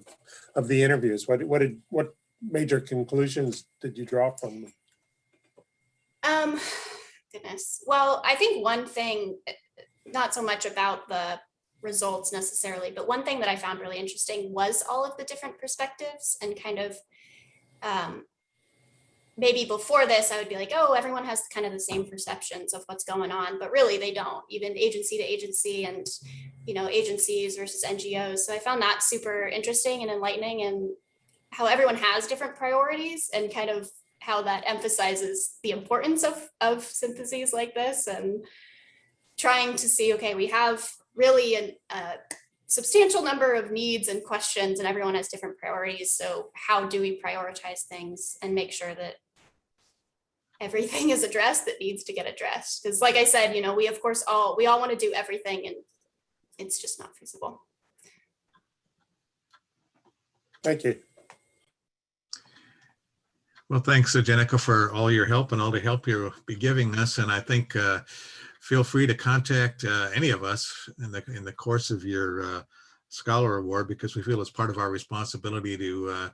of the interviews? What major conclusions did you draw from them? Goodness. Well, I think one thing, not so much about the results necessarily, but one thing that I found really interesting was all of the different perspectives, and kind of maybe before this, I would be like, oh, everyone has kind of the same perceptions of what's going on, but really they don't, even agency to agency, and, you know, agencies versus NGOs. So I found that super interesting and enlightening, and how everyone has different priorities, and kind of how that emphasizes the importance of syntheses like this, and trying to see, okay, we have really a substantial number of needs and questions, and everyone has different priorities. So how do we prioritize things and make sure that everything is addressed that needs to get addressed? Because like I said, you know, we all want to do everything, and it's just not feasible. Thank you. Well, thanks, Jennica, for all your help and all the help you'll be giving us. And I think feel free to contact any of us in the course of your Scholar Award, because we feel it's part of our responsibility to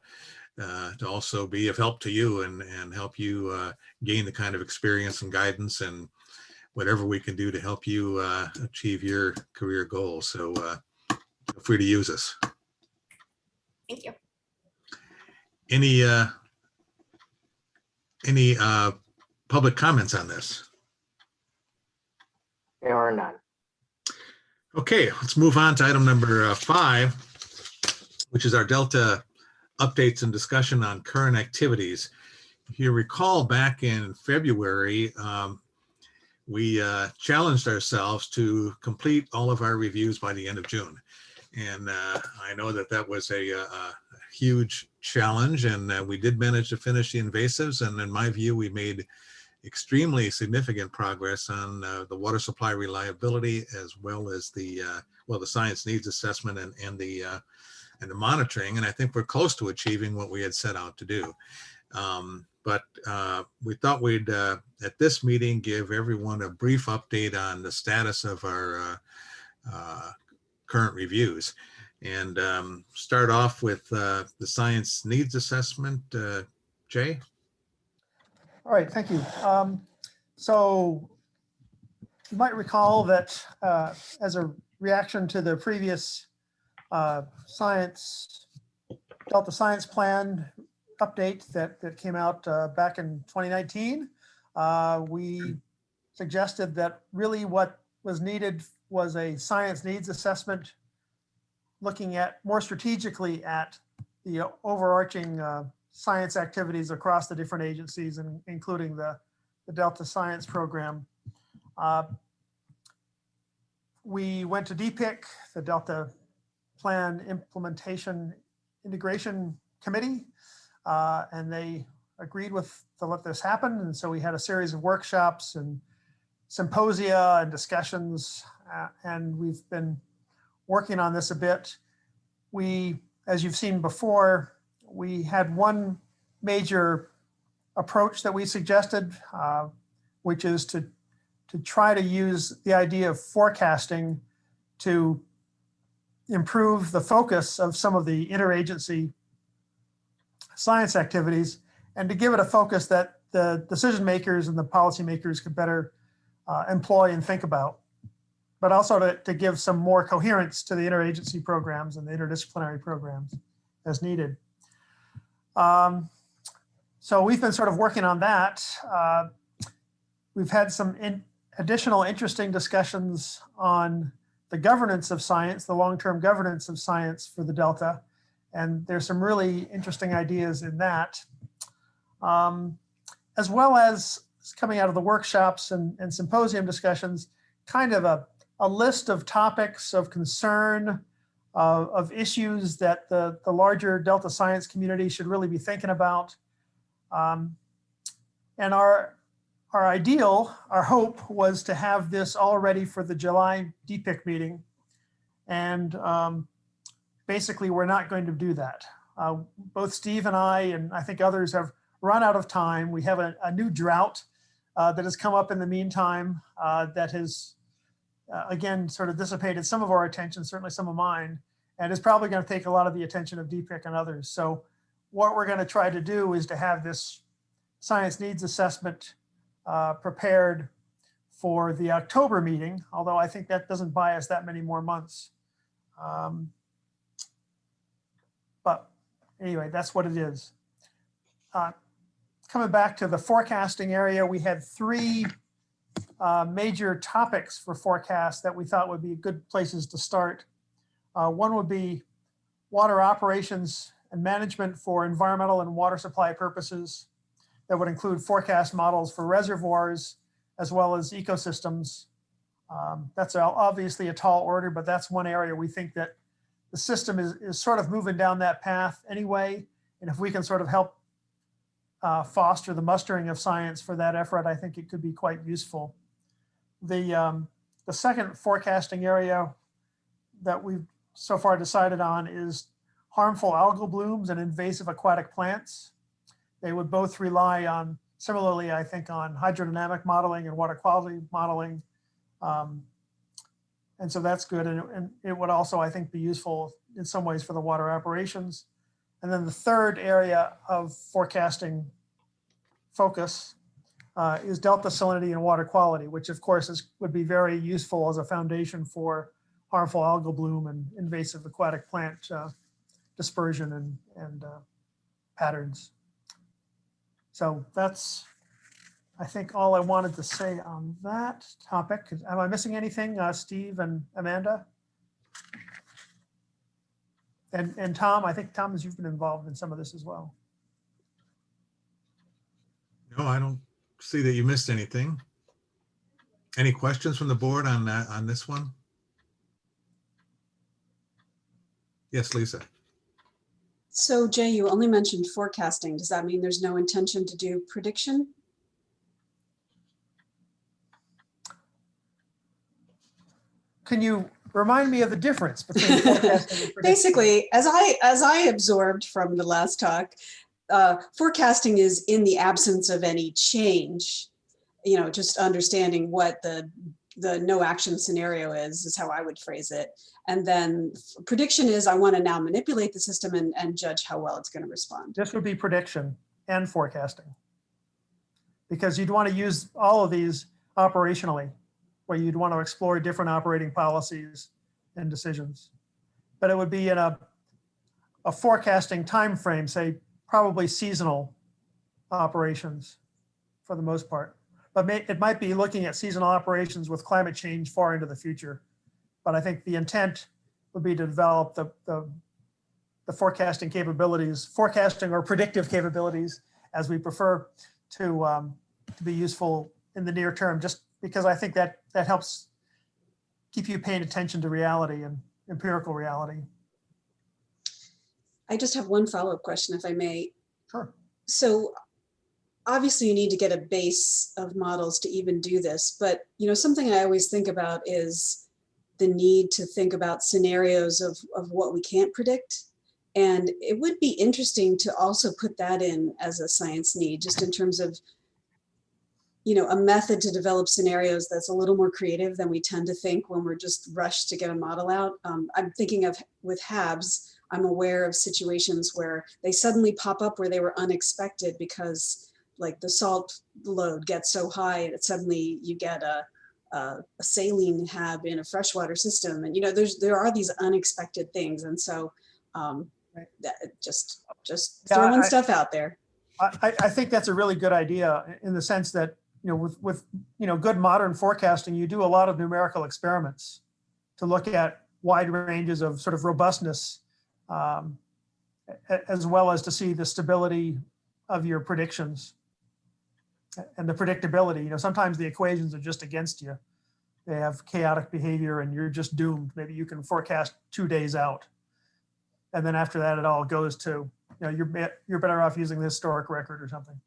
also be of help to you and help you gain the kind of experience and guidance and whatever we can do to help you achieve your career goals. So feel free to use us. Thank you. Any public comments on this? There are none. Okay, let's move on to item number 5, which is our Delta updates and discussion on current activities. If you recall, back in February, we challenged ourselves to complete all of our reviews by the end of June. And I know that was a huge challenge, and we did manage to finish the invasives. And in my view, we made extremely significant progress on the water supply reliability, as well as the science needs assessment and the monitoring. And I think we're close to achieving what we had set out to do. But we thought we'd, at this meeting, give everyone a brief update on the status of our current reviews. And start off with the science needs assessment. Jay? All right, thank you. So you might recall that as a reaction to the previous Delta Science Plan update that came out back in 2019, we suggested that really what was needed was a science needs assessment, looking at more strategically at the overarching science activities across the different agencies, and including the Delta Science Program. We went to DPIC, the Delta Plan Implementation Integration Committee, and they agreed to let this happen. And so we had a series of workshops and symposia and discussions, and we've been working on this a bit. We, as you've seen before, we had one major approach that we suggested, which is to try to use the idea of forecasting to improve the focus of some of the interagency science activities, and to give it a focus that the decision makers and the policymakers could better employ and think about, but also to give some more coherence to the interagency programs and the interdisciplinary programs as needed. So we've been sort of working on that. We've had some additional interesting discussions on the governance of science, the long-term governance of science for the Delta. And there's some really interesting ideas in that. As well as coming out of the workshops and symposium discussions, kind of a list of topics of concern, of issues that the larger Delta science community should really be thinking about. And our ideal, our hope was to have this all ready for the July DPIC meeting. And basically we're not going to do that. Both Steve and I think others have run out of time. We have a new drought that has come up in the meantime that has, again, sort of dissipated some of our attention, certainly some of mine, and is probably going to take a lot of the attention of DPIC and others. So what we're going to try to do is to have this science needs assessment prepared for the October meeting, although I think that doesn't buy us that many more months. But anyway, that's what it is. Coming back to the forecasting area, we had three major topics for forecast that we thought would be good places to start. One would be water operations and management for environmental and water supply purposes. That would include forecast models for reservoirs as well as ecosystems. That's obviously a tall order, but that's one area we think that the system is sort of moving down that path anyway. And if we can sort of help foster the mustering of science for that effort, I think it could be quite useful. The second forecasting area that we've so far decided on is harmful algal blooms and invasive aquatic plants. They would both rely on, similarly, I think, on hydrodynamic modeling and water quality modeling. And so that's good. And it would also, I think, be useful in some ways for the water operations. And then the third area of forecasting focus is delta salinity and water quality, which of course would be very useful as a foundation for harmful algal bloom and invasive aquatic plant dispersion and patterns. So that's, I think, all I wanted to say on that topic. Am I missing anything, Steve and Amanda? And Tom, I think, Tom, you've been involved in some of this as well. No, I don't see that you missed anything. Any questions from the board on that, on this one? Yes, Lisa. So Jay, you only mentioned forecasting. Does that mean there's no intention to do prediction? Can you remind me of the difference between forecasting and prediction? Basically, as I absorbed from the last talk, forecasting is in the absence of any change, just understanding what the no action scenario is how I would phrase it. And then prediction is I want to now manipulate the system and judge how well it's going to respond. This would be prediction and forecasting, because you'd want to use all of these operationally, where you'd want to explore different operating policies and decisions. But it would be in a forecasting time frame, say probably seasonal operations for the most part. But it might be looking at seasonal operations with climate change far into the future. But I think the intent would be to develop the forecasting capabilities, forecasting or predictive capabilities, as we prefer, to be useful in the near term, just because I think that helps keep you paying attention to reality and empirical reality. I just have one follow-up question, if I may. Sure. So obviously you need to get a base of models to even do this, but something I always think about is the need to think about scenarios of what we can't predict. And it would be interesting to also put that in as a science need, just in terms of a method to develop scenarios that's a little more creative than we tend to think when we're just rushed to get a model out. I'm thinking of with HABs, I'm aware of situations where they suddenly pop up where they were unexpected because like the salt load gets so high that suddenly you get a saline hab in a freshwater system. And, you know, there are these unexpected things. And so that just throwing stuff out there. I think that's a really good idea in the sense that, you know, with you know, good modern forecasting, you do a lot of numerical experiments to look at wide ranges of sort of robustness, as well as to see the stability of your predictions and the predictability. You know, sometimes the equations are just against you. They have chaotic behavior and you're just doomed. Maybe you can forecast 2 days out. And then after that, it all goes to, you know, you're better off using the historic record or something.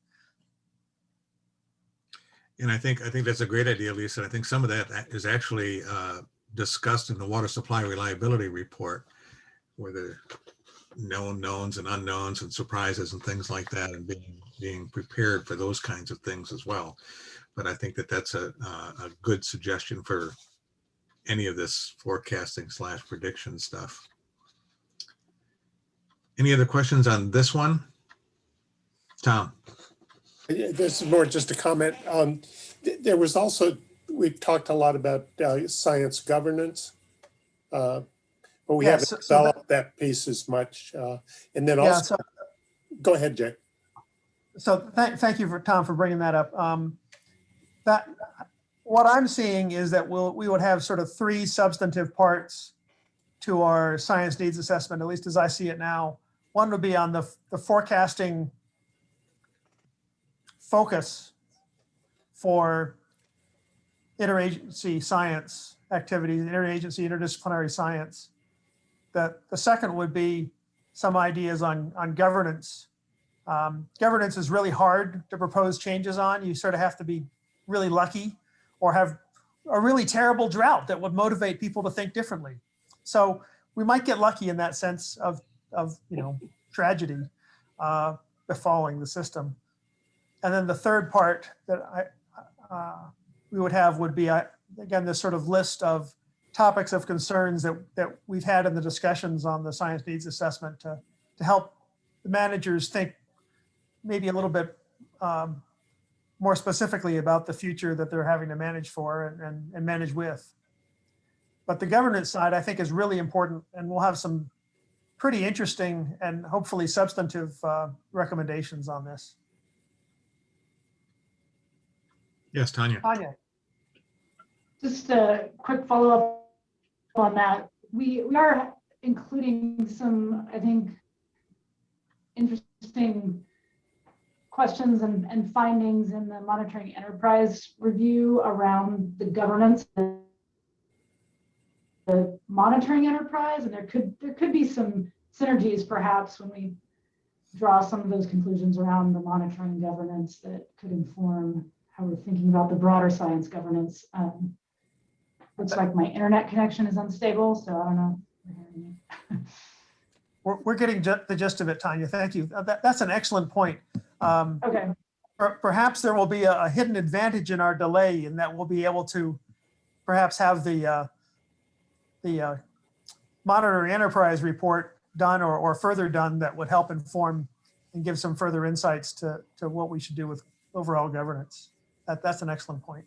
And I think that's a great idea, Lisa. I think some of that is actually discussed in the water supply reliability report, where the known knowns and unknowns and surprises and things like that, and being prepared for those kinds of things as well. But I think that's a good suggestion for any of this forecasting / prediction stuff. Any other questions on this one? Tom? This is more just a comment. There was also, we've talked a lot about science governance, but we haven't developed that piece as much. And then also, go ahead, Jay. So thank you, Tom, for bringing that up. That what I'm seeing is that we would have sort of 3 substantive parts to our science needs assessment, at least as I see it now. One would be on the forecasting focus for interagency science activities, interagency, interdisciplinary science. The second would be some ideas on governance. Governance is really hard to propose changes on. You sort of have to be really lucky or have a really terrible drought that would motivate people to think differently. So we might get lucky in that sense of you know, tragedy befalling the system. And then the third part that we would have would be, again, this sort of list of topics of concerns that we've had in the discussions on the science needs assessment to help the managers think maybe a little bit more specifically about the future that they're having to manage for and manage with. But the governance side, I think, is really important, and we'll have some pretty interesting and hopefully substantive recommendations on this. Yes, Tanya. Tanya. Just a quick follow-up on that. We are including some, I think, interesting questions and findings in the monitoring enterprise review around the governance of the monitoring enterprise, and there could be some synergies perhaps when we draw some of those conclusions around the monitoring governance that could inform how we're thinking about the broader science governance. Looks like my internet connection is unstable, so I don't know. We're getting the gist of it, Tanya. Thank you. That's an excellent point. Okay. Perhaps there will be a hidden advantage in our delay in that we'll be able to perhaps have the monitoring enterprise report done or further done that would help inform and give some further insights to what we should do with overall governance. That's an excellent point.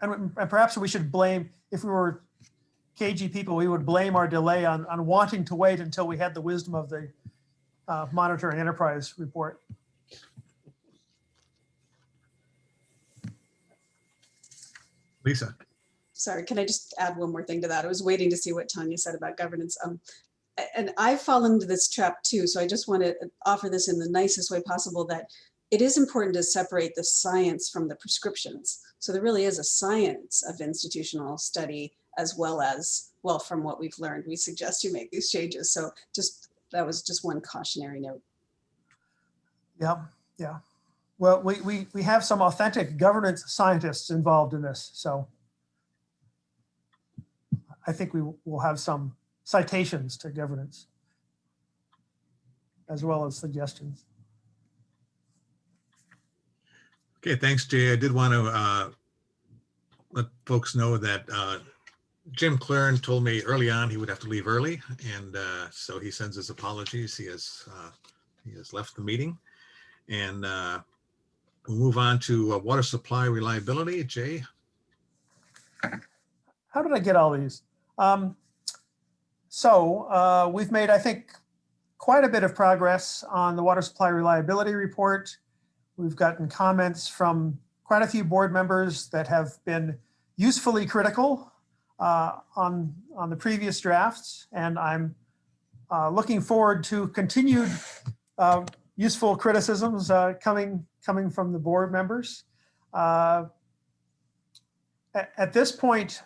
And perhaps we should blame, if we were cagey people, we would blame our delay on wanting to wait until we had the wisdom of the monitoring enterprise report. Lisa. Sorry, can I just add one more thing to that? I was waiting to see what Tanya said about governance. And I've fallen into this trap too, so I just want to offer this in the nicest way possible, that it is important to separate the science from the prescriptions. So there really is a science of institutional study, as well as, well, from what we've learned, we suggest you make these changes. So that was just one cautionary note. Yeah. Well, we have some authentic governance scientists involved in this, so I think we will have some citations to governance as well as suggestions. Okay, thanks, Jay. I did want to let folks know that Jim Claren told me early on he would have to leave early, and so he sends his apologies. He has left the meeting, and we'll move on to water supply reliability. Jay. How did I get all these? We've made, I think, quite a bit of progress on the water supply reliability report. We've gotten comments from quite a few board members that have been usefully critical on the previous drafts, and I'm looking forward to continued useful criticisms coming from the board members. At this point,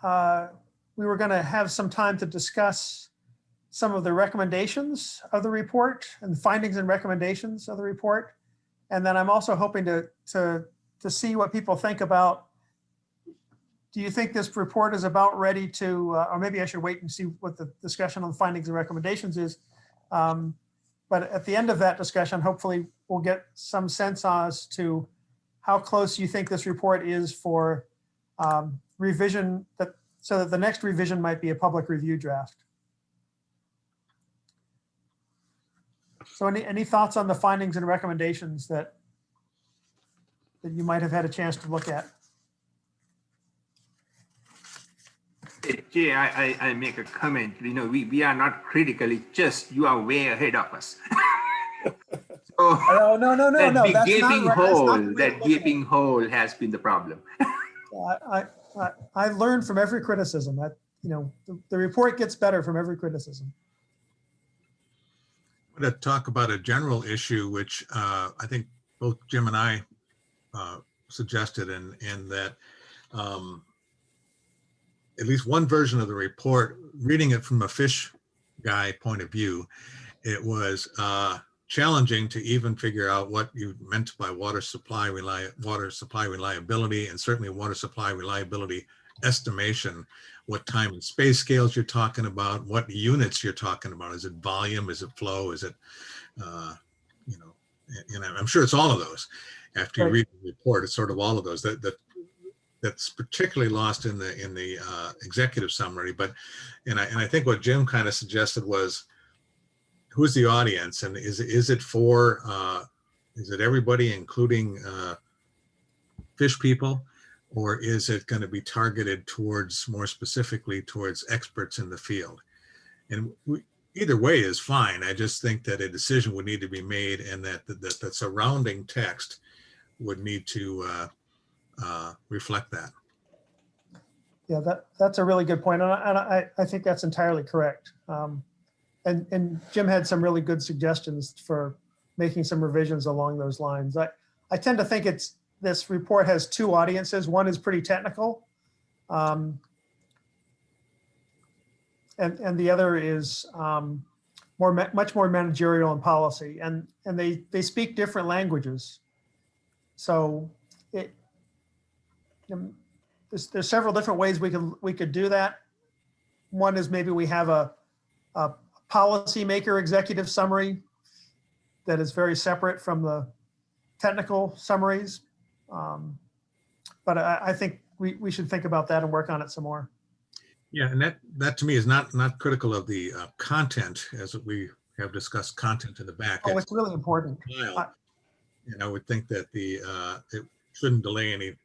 we were going to have some time to discuss some of the recommendations of the report and the findings and recommendations of the report. And then I'm also hoping to see what people think about, do you think this report is about ready to, or maybe I should wait and see what the discussion on the findings and recommendations is. But at the end of that discussion, hopefully we'll get some sense as to how close you think this report is for revision, so that the next revision might be a public review draft. So any thoughts on the findings and recommendations that you might have had a chance to look at? Jay, I make a comment. You know, we are not critically, just you are way ahead of us. So no. That That's gaping not right. hole, That's not that gaping hole has been the problem. I learned from every criticism. That, you know, the report gets better from every criticism. I'm going to talk about a general issue, which I think both Jim and I suggested, and that at least one version of the report, reading it from a fish guy point of view, it was challenging to even figure out what you meant by water supply reliability, and certainly water supply reliability estimation, what time and space scales you're talking about, what units you're talking about. Is it volume? Is it flow? Is it, you know, and I'm sure it's all of those. After you read the report, it's sort of all of those. That's particularly lost in the executive summary. But I think what Jim kind of suggested was, who's the audience, and is it for is it everybody, including fish people, or is it going to be targeted towards, more specifically towards, experts in the field? And either way is fine. I just think that a decision would need to be made, and that the surrounding text would need to reflect that. Yeah, that's a really good point, and I think that's entirely correct. And Jim had some really good suggestions for making some revisions along those lines. I tend to think this report has two audiences. One is pretty technical, and the other is much more managerial and policy, and they speak different languages. So there's several different ways we could do that. One is maybe we have a policymaker executive summary that is very separate from the technical summaries. But I think we should think about that and work on it some more. Yeah, and that to me is not critical of the content, as we have discussed content in the back. Oh, it's really important. And I would think that it shouldn't delay any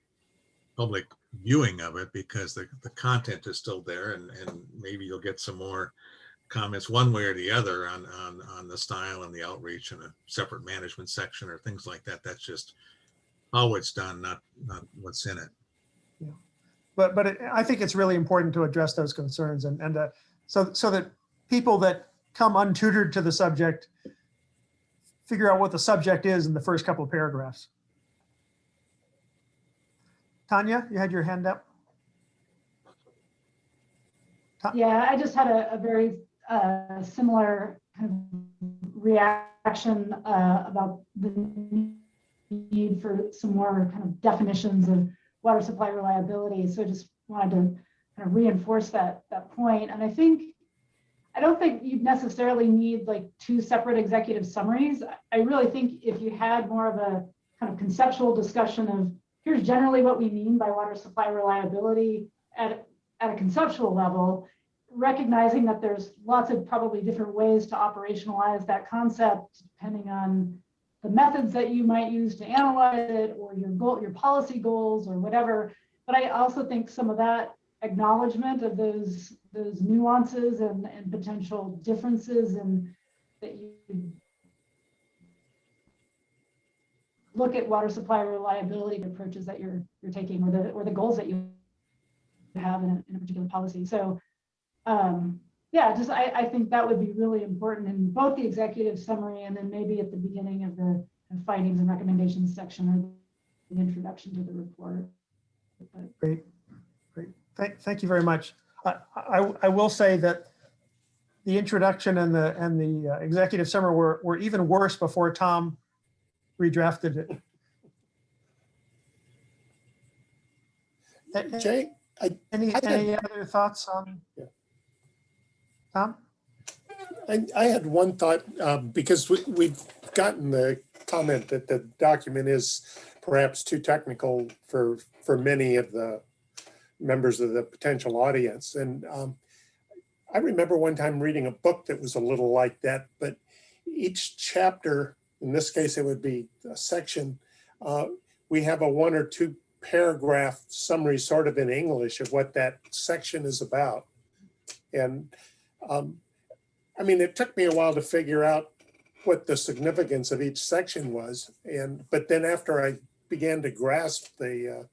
public viewing of it, because the content is still there, and maybe you'll get some more comments one way or the other on the style and the outreach and a separate management section or things like that. That's just how it's done, not what's in it. Yeah, but I think it's really important to address those concerns, and so that people that come untutored to the subject figure out what the subject is in the first couple of paragraphs. Tanya, you had your hand up. Yeah, I just had a very similar kind of reaction about the need for some more kind of definitions of water supply reliability. So I just wanted to kind of reinforce that point. And I don't think you'd necessarily need like two separate executive summaries. I really think if you had more of a kind of conceptual discussion of, here's generally what we mean by water supply reliability, at a conceptual level, recognizing that there's lots of probably different ways to operationalize that concept, depending on the methods that you might use to analyze it, or your goal, your policy goals, or whatever. But I also think some of that acknowledgement of those nuances and potential differences, and that you look at water supply reliability approaches that you're taking, or the goals that you have in a particular policy. So yeah, just I think that would be really important in both the executive summary and then maybe at the beginning of the findings and recommendations section, or the introduction to the report. Great. Thank you very much. I will say that the introduction and the executive summary were even worse before Tom redrafted it. Jay, any other thoughts on? Yeah. Tom? I had one thought, because we've gotten the comment that the document is perhaps too technical for many of the members of the potential audience. And I remember one time reading a book that was a little like that, but each chapter, in this case, it would be a section, we have a 1 or 2 paragraph summary sort of in English of what that section is about. And I mean, it took me a while to figure out what the significance of each section was. But then after I began to grasp the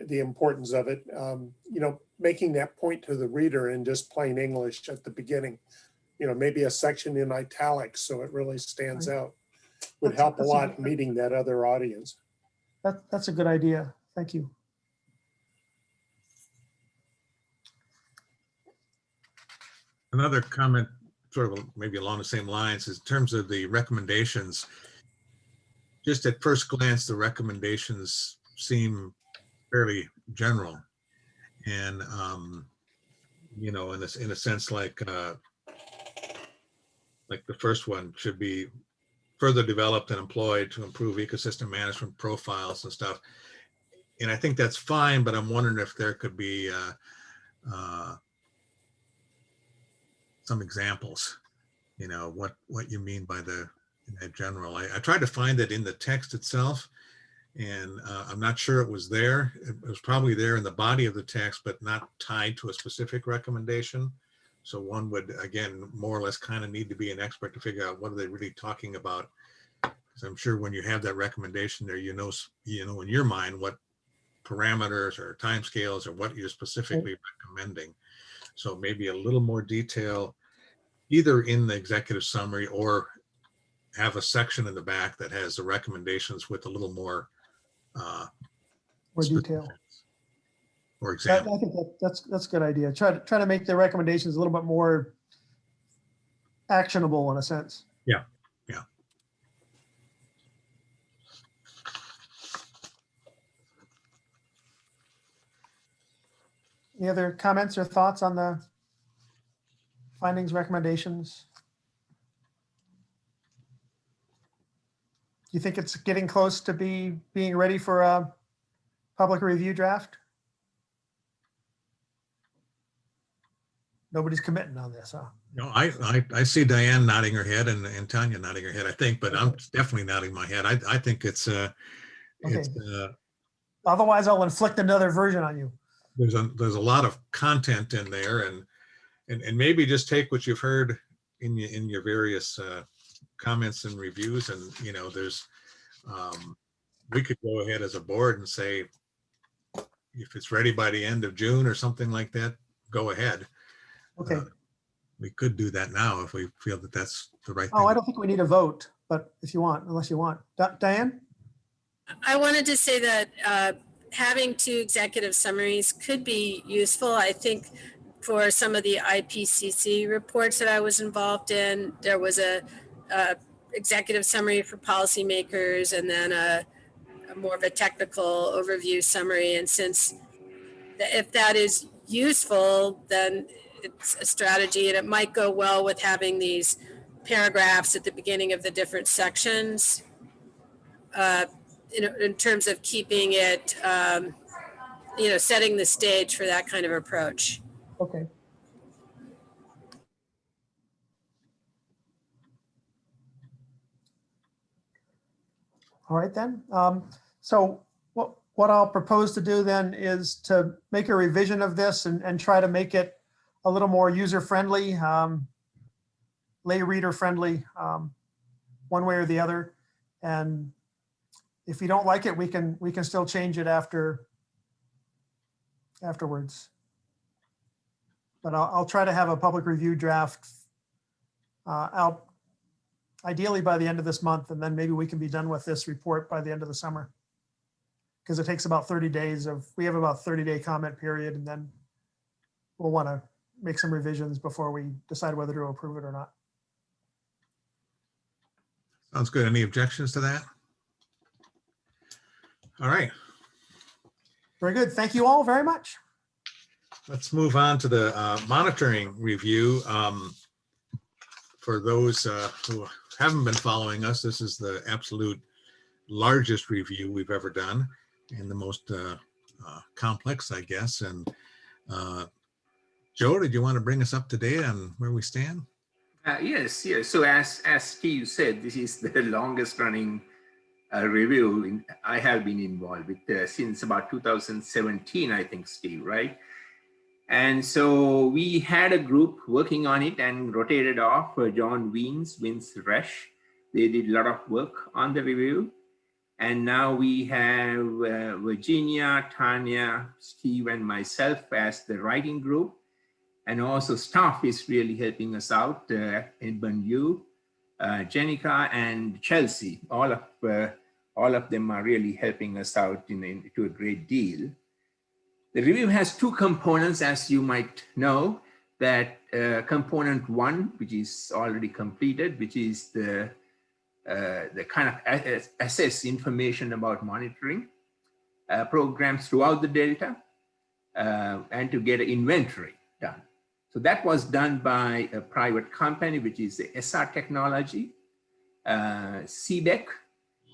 importance of it, you know, making that point to the reader in just plain English at the beginning, you know, maybe a section in italics so it really stands out, would help a lot meeting that other audience. That's a good idea. Thank you. Another comment, sort of maybe along the same lines, is in terms of the recommendations. Just at first glance, the recommendations seem fairly general, and you know, in a sense, like the first one should be further developed and employed to improve ecosystem management profiles and stuff. And I think that's fine, but I'm wondering if there could be some examples, you know, what you mean by that general. I tried to find it in the text itself, and I'm not sure it was there. It was probably there in the body of the text, but not tied to a specific recommendation. So one would, again, more or less kind of need to be an expert to figure out what are they really talking about. Because I'm sure when you have that recommendation there, you know in your mind what parameters or timescales or what you're specifically recommending. So maybe a little more detail, either in the executive summary or have a section in the back that has the recommendations with a little more detail. For example, I think that's a good idea. Try to make the recommendations a little bit more actionable in a sense. Yeah. Any other comments or thoughts on the findings, recommendations? Do you think it's getting close to being ready for a public review draft? Nobody's committing on this, huh? No, I see Diane nodding her head and Tanya nodding her head, I think, but I'm definitely nodding my head. I think it's otherwise I'll inflict another version on you. There's a lot of content in there, and maybe just take what you've heard in your various comments and reviews, and you know, there's we could go ahead as a board and say, if it's ready by the end of June or something like that, go ahead. Okay. We could do that now if we feel that that's the right thing. Oh, I don't think we need a vote, but if you want, unless you want. Diane? I wanted to say that having 2 executive summaries could be useful. I think for some of the IPCC reports that I was involved in, there was a executive summary for policymakers and then a more of a technical overview summary. And since if that is useful, then it's a strategy, and it might go well with having these paragraphs at the beginning of the different sections, in terms of keeping it setting the stage for that kind of approach. Okay. All right then. So what I'll propose to do then is to make a revision of this and try to make it a little more user-friendly, lay reader friendly, one way or the other. And if you don't like it, we can still change it afterwards. But I'll try to have a public review draft out ideally by the end of this month, and then maybe we can be done with this report by the end of the summer. Because it takes about 30 days we have about 30-day comment period, and then we'll want to make some revisions before we decide whether to approve it or not. Sounds good. Any objections to that? All right. Very good. Thank you all very much. Let's move on to the monitoring review. For those who haven't been following us, this is the absolute largest review we've ever done and the most complex, I guess. And Joe, did you want to bring us up to date on where we stand? Yes. So as Steve said, this is the longest running review I have been involved with since about 2017, I think, Steve, right? And so we had a group working on it and rotated off John Vince Resch. They did a lot of work on the review. And now we have Virginia, Tanya, Steve, and myself as the writing group. And also staff is really helping us out, Edmund Yu, Jennica, and Chelsea. All of them are really helping us out to a great deal. The review has two components, as you might know, that component one, which is already completed, which is the kind of assess information about monitoring programs throughout the Delta and to get an inventory done. So that was done by a private company, which is the SR Technology, CBEC,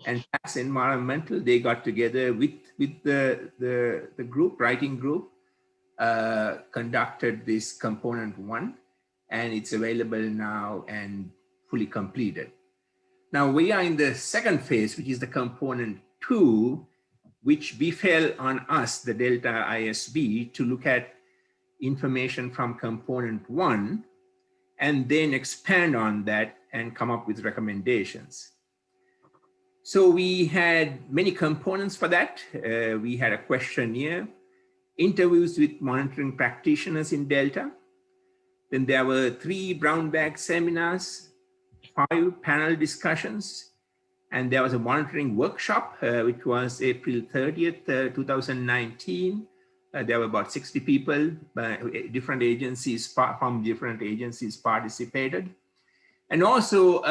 and Tax Environmental. They got together with the group, writing group, conducted this component one, and it's available now and fully completed. Now we are in the second phase, which is the component two, which befell on us, the Delta ISB, to look at information from component one, and then expand on that and come up with recommendations. So we had many components for that. We had a questionnaire, interviews with monitoring practitioners in Delta. Then there were 3 brown bag seminars, 5 panel discussions, and there was a monitoring workshop, which was April 30th, 2019. There were about 60 people, different agencies from different agencies participated. And also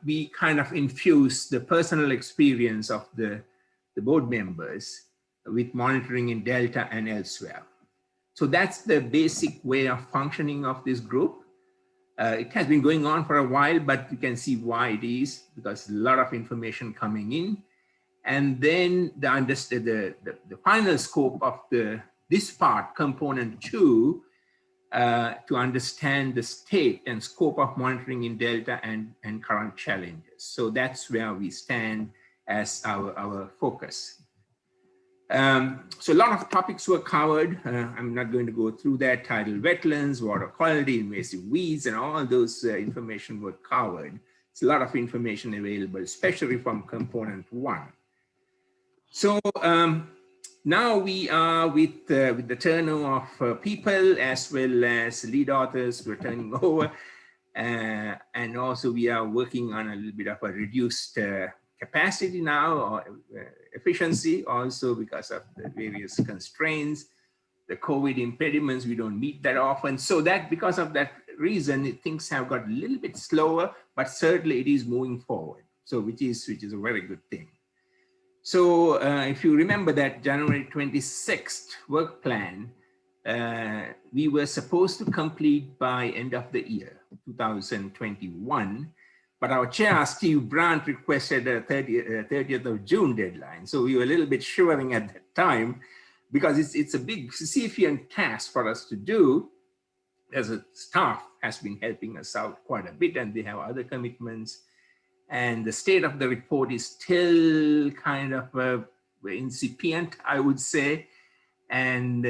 we kind of infused the personal experience of the board members with monitoring in Delta and elsewhere. So that's the basic way of functioning of this group. It has been going on for a while, but you can see why it is, because a lot of information coming in. And then the final scope of this part, component 2, to understand the state and scope of monitoring in Delta and current challenges. So that's where we stand as our focus. So a lot of topics were covered. I'm not going to go through that. Tidal wetlands, water quality, invasive weeds, and all those information were covered. It's a lot of information available, especially from component 1. So now we are with the turnover of people as well as lead authors we're turning over. And also we are working on a little bit of a reduced capacity now, or efficiency, also because of the various constraints, the COVID impediments, we don't meet that often. So that because of that reason, things have got a little bit slower, but certainly it is moving forward. So which is a very good thing. So if you remember that January 26th work plan, we were supposed to complete by end of the year, 2021. But our chair, Steve Brandt, requested a 30th of June deadline. So we were a little bit shivering at that time because it's a big Sisyphean task for us to do. As a staff has been helping us out quite a bit, and they have other commitments. And the state of the report is still kind of incipient, I would say. And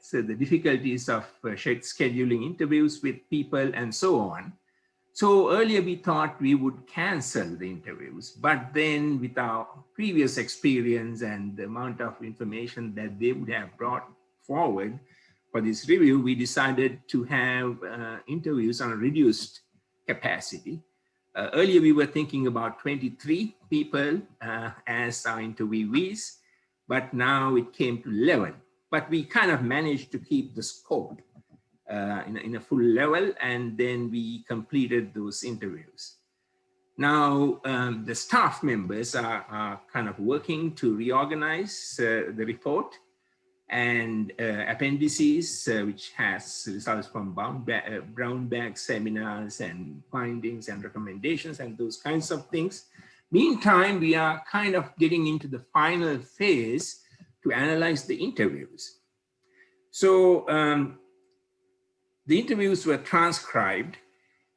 so the difficulties of scheduling interviews with people and so on. So earlier we thought we would cancel the interviews, but then with our previous experience and the amount of information that they would have brought forward for this review, we decided to have interviews on a reduced capacity. Earlier we were thinking about 23 people as our interviewees, but now it came to 11. But we kind of managed to keep the scope in a full level, and then we completed those interviews. Now, the staff members are kind of working to reorganize the report and appendices, which has results from brown bag seminars and findings and recommendations and those kinds of things. Meantime, we are kind of getting into the final phase to analyze the interviews. So the interviews were transcribed,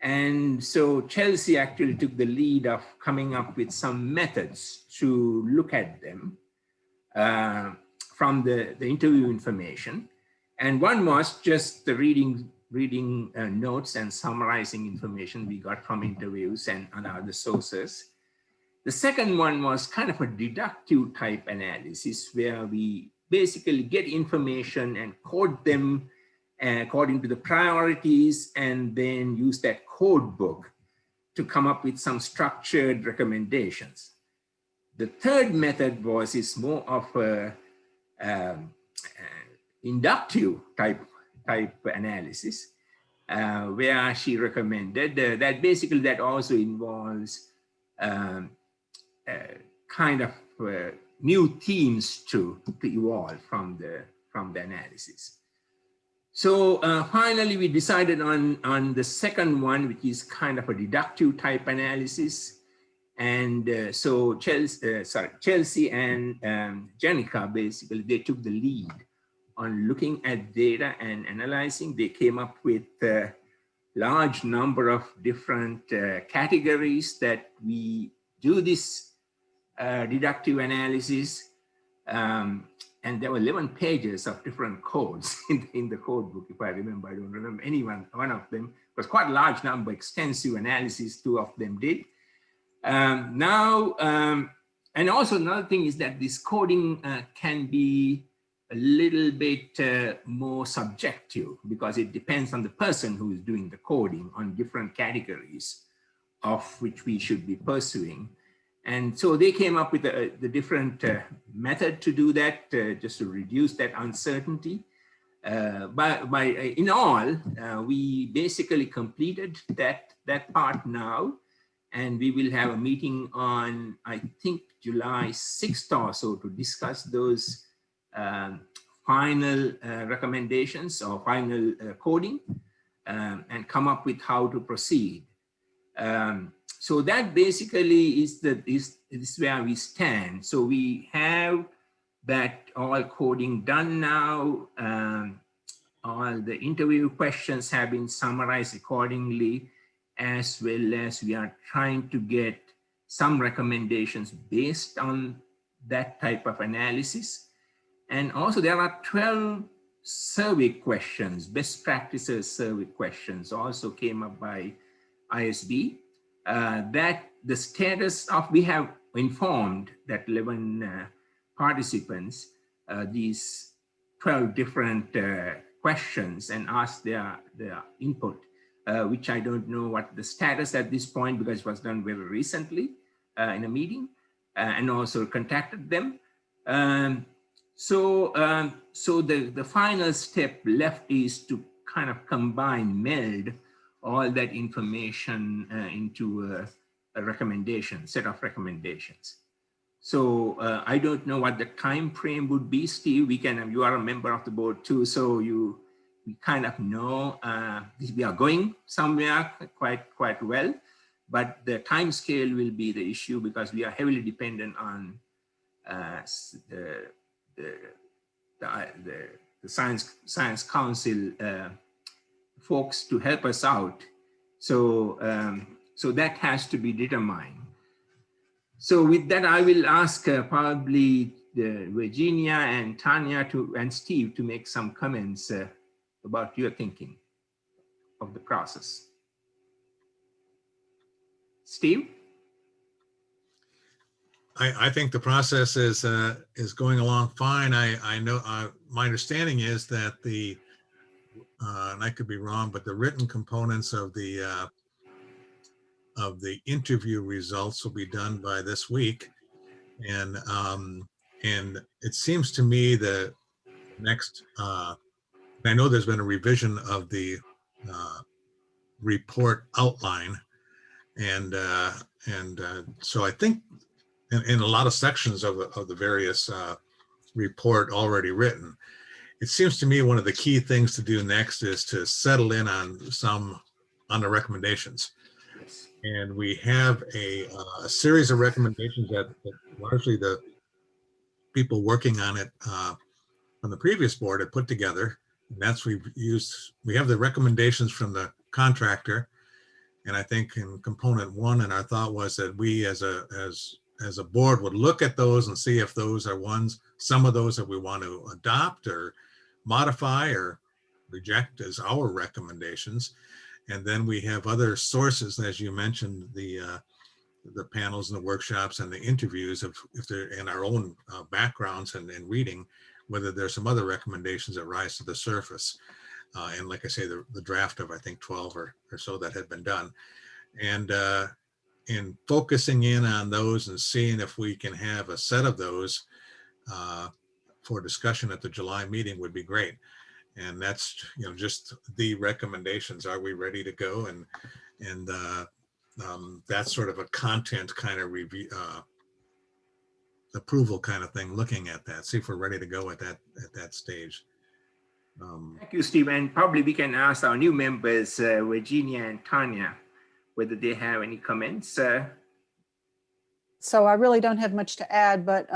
and so Chelsea actually took the lead of coming up with some methods to look at them from the interview information. And one was just the reading notes and summarizing information we got from interviews and other sources. The second one was kind of a deductive type analysis, where we basically get information and code them according to the priorities, and then use that code book to come up with some structured recommendations. The third method is more of a inductive type analysis, where she recommended that basically that also involves kind of new themes to evolve from the analysis. So finally, we decided on the second one, which is kind of a deductive type analysis. And so Chelsea and Jennica, basically, they took the lead on looking at data and analyzing. They came up with a large number of different categories that we do this deductive analysis. And there were 11 pages of different codes in the code book, if I remember. I don't remember one of them. It was quite a large number, extensive analysis, 2 of them did. And also another thing is that this coding can be a little bit more subjective, because it depends on the person who is doing the coding on different categories of which we should be pursuing. And so they came up with the different method to do that, just to reduce that uncertainty. In all, we basically completed that part now, and we will have a meeting on, I think, July 6th or so to discuss those final recommendations or final coding and come up with how to proceed. So that basically is where we stand. So we have that all coding done now. All the interview questions have been summarized accordingly, as well as we are trying to get some recommendations based on that type of analysis. And also there are 12 survey questions, best practices survey questions also came up by ISB. That the status of, we have informed that 11 participants these 12 different questions and asked their input, which I don't know what the status at this point, because it was done very recently in a meeting, and also contacted them. So the final step left is to kind of meld all that information into a recommendation, set of recommendations. So I don't know what the time frame would be, Steve. You are a member of the board too, so we kind of know we are going somewhere quite well, but the time scale will be the issue, because we are heavily dependent on the Science Council folks to help us out. So, so that has to be determined. So with that, I will ask probably Virginia and Tanya and Steve to make some comments about your thinking of the process. Steve? I think the process is going along fine. I know my understanding is that and I could be wrong, but the written components of the interview results will be done by this week, and it seems to me the next. I know there's been a revision of the report outline, and so I think. In a lot of sections of the various report already written. It seems to me one of the key things to do next is to settle in on the recommendations. Yes. And we have a series of recommendations that largely the people working on it on the previous board had put together. And that's we have the recommendations from the contractor. And I think in component one, and our thought was that we as a board would look at those and see if those are some of those that we want to adopt or modify or reject as our recommendations. And then we have other sources, as you mentioned, the panels and the workshops and the interviews of if they're in our own backgrounds and reading, whether there's some other recommendations that rise to the surface. And like I say, the draft of, I think, 12 or so that had been done. And focusing in on those and seeing if we can have a set of those for discussion at the July meeting would be great. And that's, just the recommendations. Are we ready to go? And that's sort of a content kind of review, approval kind of thing, looking at that, see if we're ready to go at that stage. Thank you, Steve. And probably we can ask our new members, Virginia and Tanya, whether they have any comments. So I really don't have much to add, but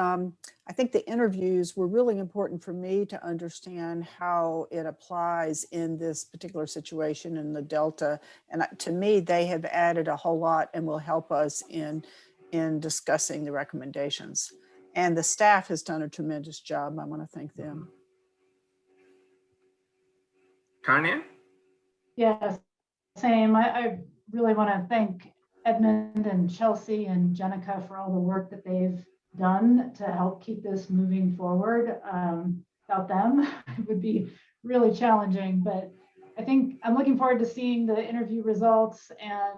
I think the interviews were really important for me to understand how it applies in this particular situation in the Delta. And to me, they have added a whole lot and will help us in discussing the recommendations. And the staff has done a tremendous job. I want to thank them. Tanya? Yes, same. I really want to thank Edmund and Chelsea and Jennica for all the work that they've done to help keep this moving forward. Without them, it would be really challenging, but I think I'm looking forward to seeing the interview results, and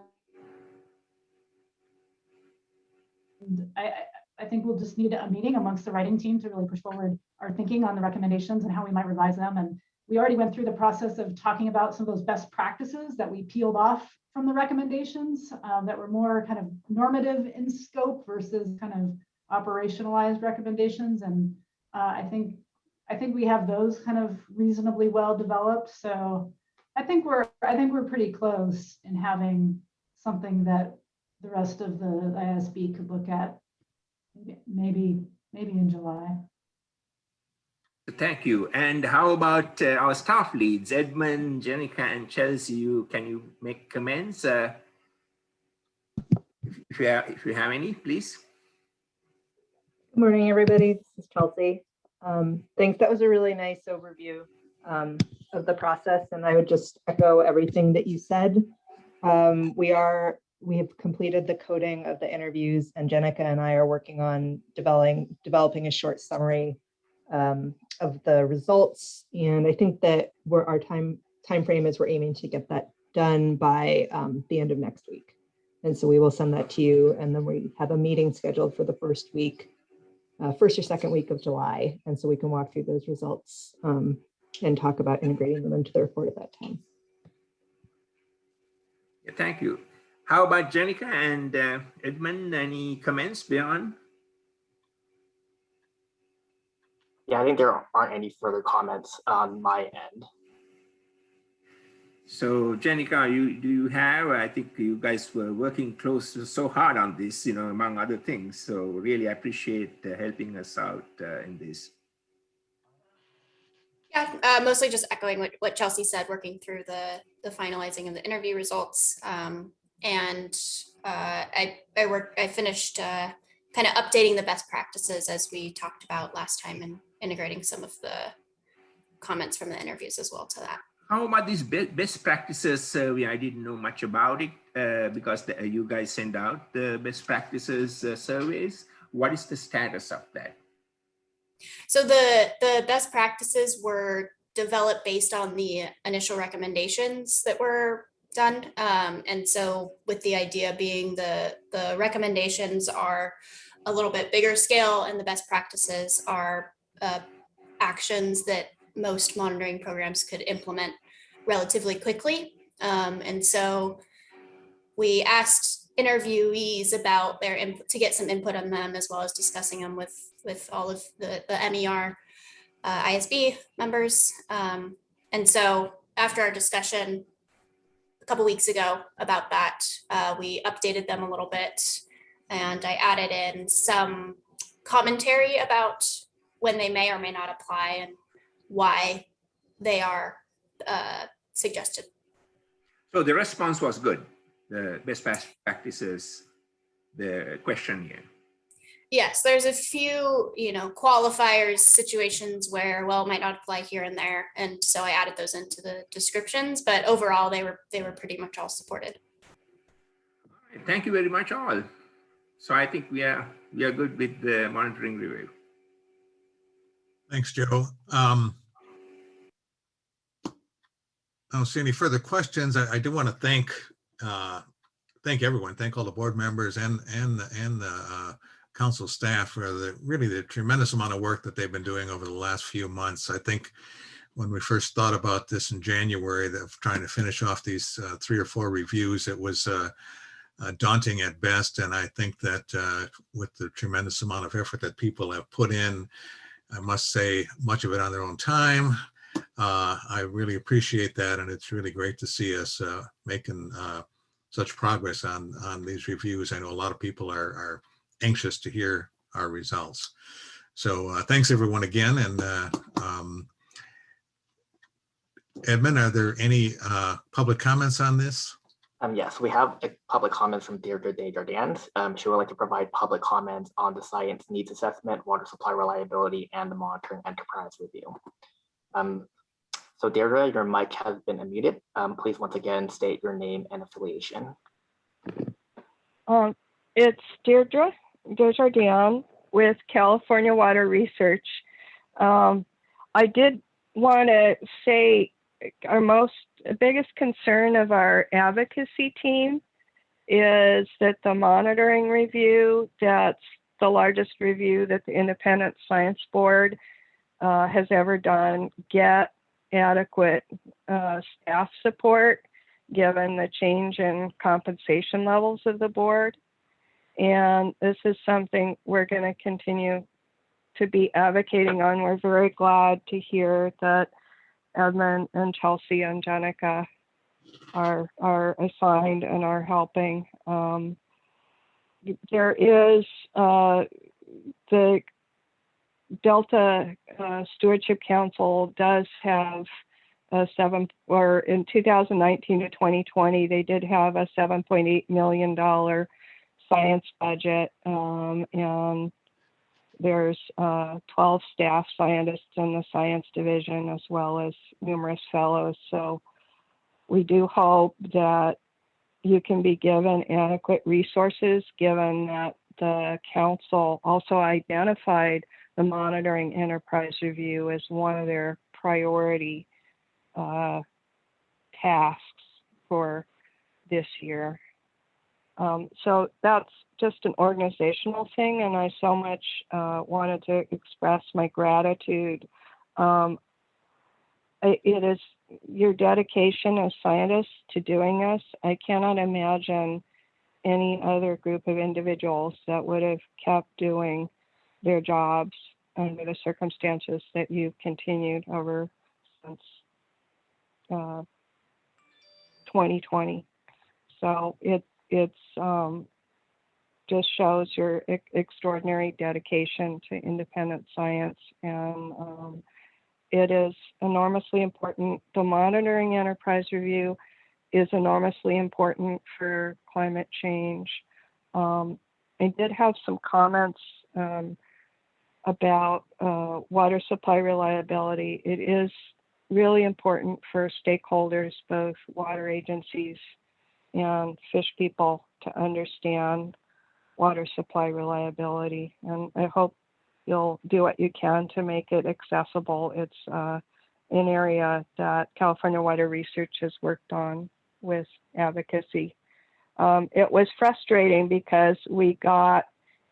I think we'll just need a meeting amongst the writing team to really push forward our thinking on the recommendations and how we might revise them. And we already went through the process of talking about some of those best practices that we peeled off from the recommendations that were more kind of normative in scope versus kind of operationalized recommendations. And I think we have those kind of reasonably well developed. So I think we're pretty close in having something that the rest of the ISB could look at maybe in July. Thank you. And how about our staff leads, Edmund, Jennica, and Chelsea? Can you make comments? If you have any, please. Good morning, everybody. This is Chelsea. Thanks. That was a really nice overview of the process, and I would just echo everything that you said. We have completed the coding of the interviews, and Jennica and I are working on developing a short summary of the results. And I think that our time frame is we're aiming to get that done by the end of next week. And so we will send that to you, and then we have a meeting scheduled for the first or second week of July. And so we can walk through those results and talk about integrating them into the report at that time. Yeah, thank you. How about Jennica and Edmund? Any comments beyond? Yeah, I think there aren't any further comments on my end. So Jennica, do you have, I think you guys were working so hard on this, among other things. So really appreciate helping us out in this. Yeah, mostly just echoing what Chelsea said, working through the finalizing of the interview results. I finished kind of updating the best practices as we talked about last time and integrating some of the comments from the interviews as well to that. How about these best practices survey? I didn't know much about it because you guys send out the best practices surveys. What is the status of that? So the best practices were developed based on the initial recommendations that were done. And so with the idea being the recommendations are a little bit bigger scale and the best practices are actions that most monitoring programs could implement relatively quickly. And so we asked interviewees about their input to get some input on them, as well as discussing them with all of the MER ISB members. And so after our discussion a couple weeks ago about that, we updated them a little bit, and I added in some commentary about when they may or may not apply and why they are suggested. So the response was good. The best practices, the questionnaire. Yes, there's a few, qualifiers, situations where, well, it might not apply here and there. And so I added those into the descriptions, but overall they were pretty much all supported. Thank you very much all. So I think we are good with the monitoring review. Thanks, Joe. I don't see any further questions. I do want to thank everyone, thank all the board members and the council staff for the tremendous amount of work that they've been doing over the last few months. I think when we first thought about this in January, of trying to finish off these 3 or 4 reviews, it was daunting at best. And I think that with the tremendous amount of effort that people have put in, I must say, much of it on their own time, I really appreciate that. And it's really great to see us making such progress on these reviews. I know a lot of people are anxious to hear our results. So thanks everyone again. And Edmund, are there any public comments on this? Yes, we have public comments from Deirdre Desjardins. She would like to provide public comments on the science needs assessment, water supply reliability, and the monitoring enterprise review. So Deirdre, your mic has been unmuted. Please once again state your name and affiliation. It's Deirdre Desjardins with California Water Research. I did want to say our biggest concern of our advocacy team is that the monitoring review, that's the largest review that the Independent Science Board has ever done, get adequate staff support given the change in compensation levels of the board. And this is something we're going to continue to be advocating on. We're very glad to hear that Edmund and Chelsea and Jennica are assigned and are helping. There is the Delta Stewardship Council does have a in 2019 to 2020, they did have a $7.8 million science budget, and there's 12 staff scientists in the science division, as well as numerous fellows. So we do hope that you can be given adequate resources, given that the council also identified the monitoring enterprise review as one of their priority tasks for this year. So that's just an organizational thing, and I so much wanted to express my gratitude. It is your dedication as scientists to doing this. I cannot imagine any other group of individuals that would have kept doing their jobs under the circumstances that you've continued over since 2020. So it's just shows your extraordinary dedication to independent science, and it is enormously important. The monitoring enterprise review is enormously important for climate change. I did have some comments about water supply reliability. It is really important for stakeholders, both water agencies and fish people, to understand water supply reliability. And I hope you'll do what you can to make it accessible. It's an area that California Water Research has worked on with advocacy. It was frustrating because we got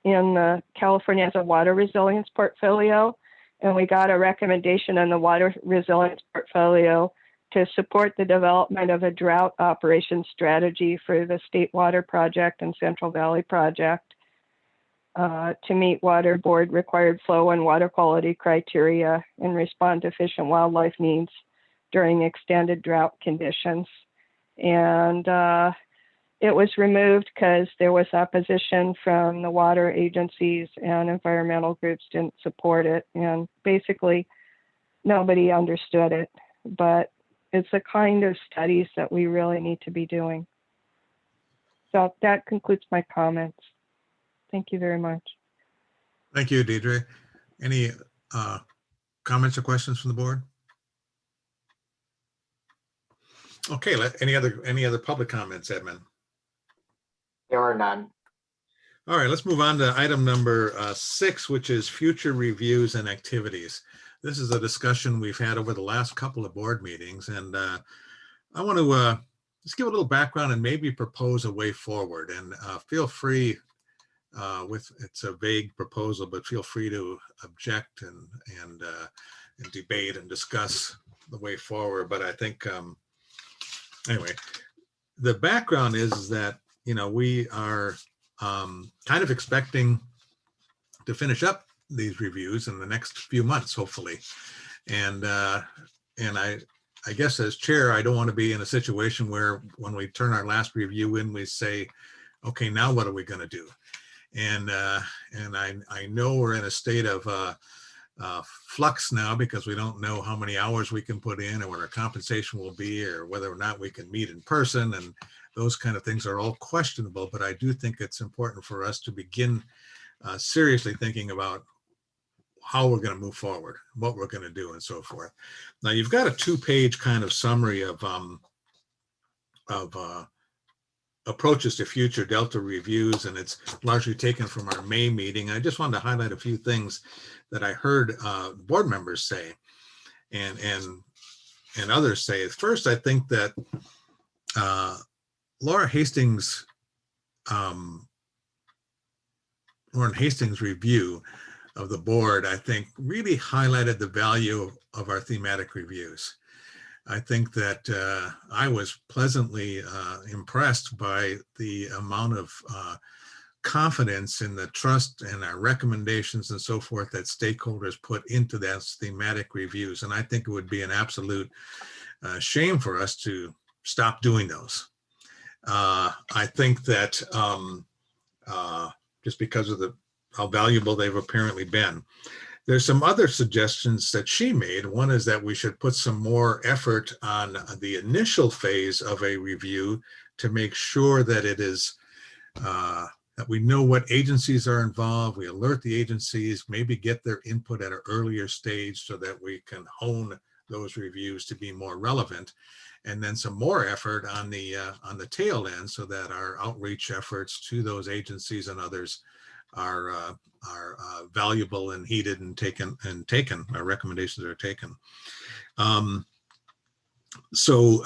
in the California as a water resilience portfolio, and we got a recommendation in the water resilience portfolio to support the development of a drought operations strategy for the State Water Project and Central Valley Project to meet water board required flow and water quality criteria and respond to fish and wildlife needs during extended drought conditions. And it was removed because there was opposition from the water agencies, and environmental groups didn't support it. And basically, nobody understood it. But it's the kind of studies that we really need to be doing. So that concludes my comments. Thank you very much. Thank you, Deidre. Any comments or questions from the board? Okay, any other public comments, Edmund? There are none. All right, let's move on to item number 6, which is future reviews and activities. This is a discussion we've had over the last couple of board meetings, and I want to just give a little background and maybe propose a way forward. And feel free, it's a vague proposal, but feel free to object and debate and discuss the way forward. But I think anyway, the background is that, you know, we are kind of expecting to finish up these reviews in the next few months, hopefully. And I guess as chair, I don't want to be in a situation where when we turn our last review in, we say, okay, now what are we going to do? And I know we're in a state of flux now because we don't know how many hours we can put in or what our compensation will be or whether or not we can meet in person, and those kind of things are all questionable. But I do think it's important for us to begin seriously thinking about how we're going to move forward, what we're going to do, and so forth. Now, you've got a 2-page kind of summary of approaches to future Delta reviews, and it's largely taken from our May meeting. I just wanted to highlight a few things that I heard board members say and others say. First, I think that Lauren Hastings' review of the board, I think, really highlighted the value of our thematic reviews. I think that I was pleasantly impressed by the amount of confidence in the trust and our recommendations and so forth that stakeholders put into those thematic reviews. And I think it would be an absolute shame for us to stop doing those. I think that just because of how valuable they've apparently been. There's some other suggestions that she made. One is that we should put some more effort on the initial phase of a review to make sure that it is, that we know what agencies are involved, we alert the agencies, maybe get their input at an earlier stage so that we can hone those reviews to be more relevant. And then some more effort on the tail end so that our outreach efforts to those agencies and others are valuable and heeded and taken. Our recommendations are taken. So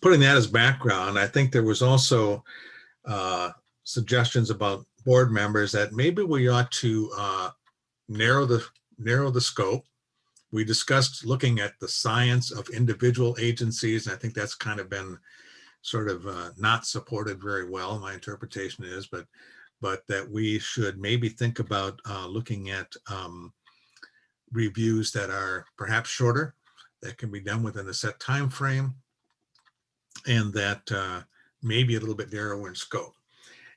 putting that as background, I think there was also suggestions about board members that maybe we ought to narrow the scope. We discussed looking at the science of individual agencies, and I think that's kind of been sort of not supported very well, my interpretation is, but that we should maybe think about looking at reviews that are perhaps shorter, that can be done within a set time frame, and that maybe a little bit narrower in scope.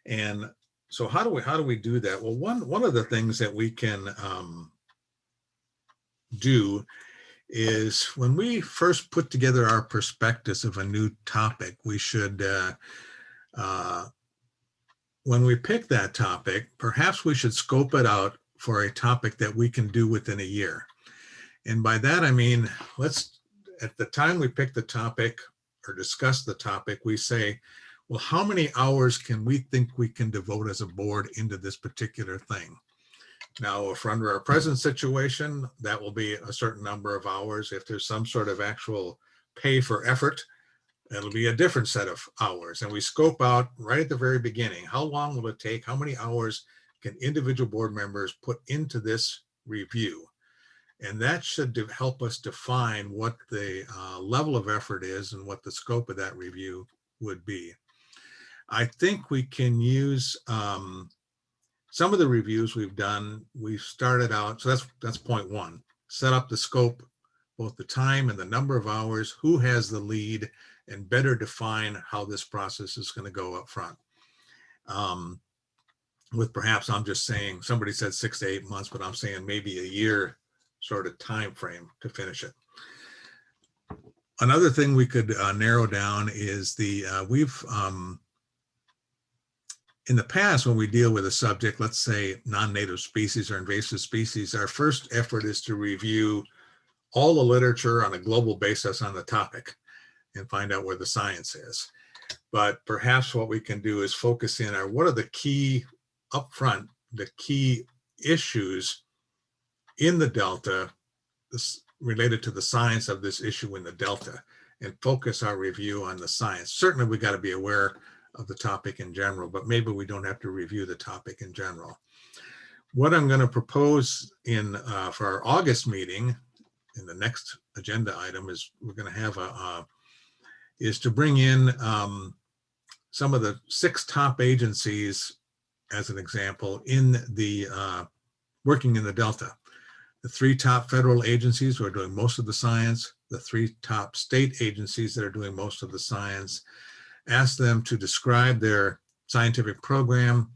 And so how do we do that? Well, one of the things that we can do is when we first put together our prospectus of a new topic, we should, when we pick that topic, perhaps we should scope it out for a topic that we can do within a year. And by that, I mean, at the time we pick the topic or discuss the topic, we say, well, how many hours can we think we can devote as a board into this particular thing? Now, if we're under our present situation, that will be a certain number of hours. If there's some sort of actual pay for effort, it'll be a different set of hours. And we scope out right at the very beginning, how long will it take? How many hours can individual board members put into this review? And that should help us define what the level of effort is and what the scope of that review would be. I think we can use some of the reviews we've done. We've started out, so that's point one, set up the scope, both the time and the number of hours, who has the lead, and better define how this process is going to go up front. With perhaps, I'm just saying, somebody said 6 to 8 months, but I'm saying maybe a year sort of time frame to finish it. Another thing we could narrow down is we've in the past, when we deal with a subject, let's say non-native species or invasive species, our first effort is to review all the literature on a global basis on the topic and find out where the science is. But perhaps what we can do is focus in on what are the key upfront, the key issues in the Delta related to the science of this issue in the Delta, and focus our review on the science. Certainly we got to be aware of the topic in general, but maybe we don't have to review the topic in general. What I'm going to propose for our August meeting, in the next agenda item, is we're going to have is to bring in some of the 6 top agencies as an example in the working in the Delta. The 3 top federal agencies who are doing most of the science, the 3 top state agencies that are doing most of the science. Ask them to describe their scientific program,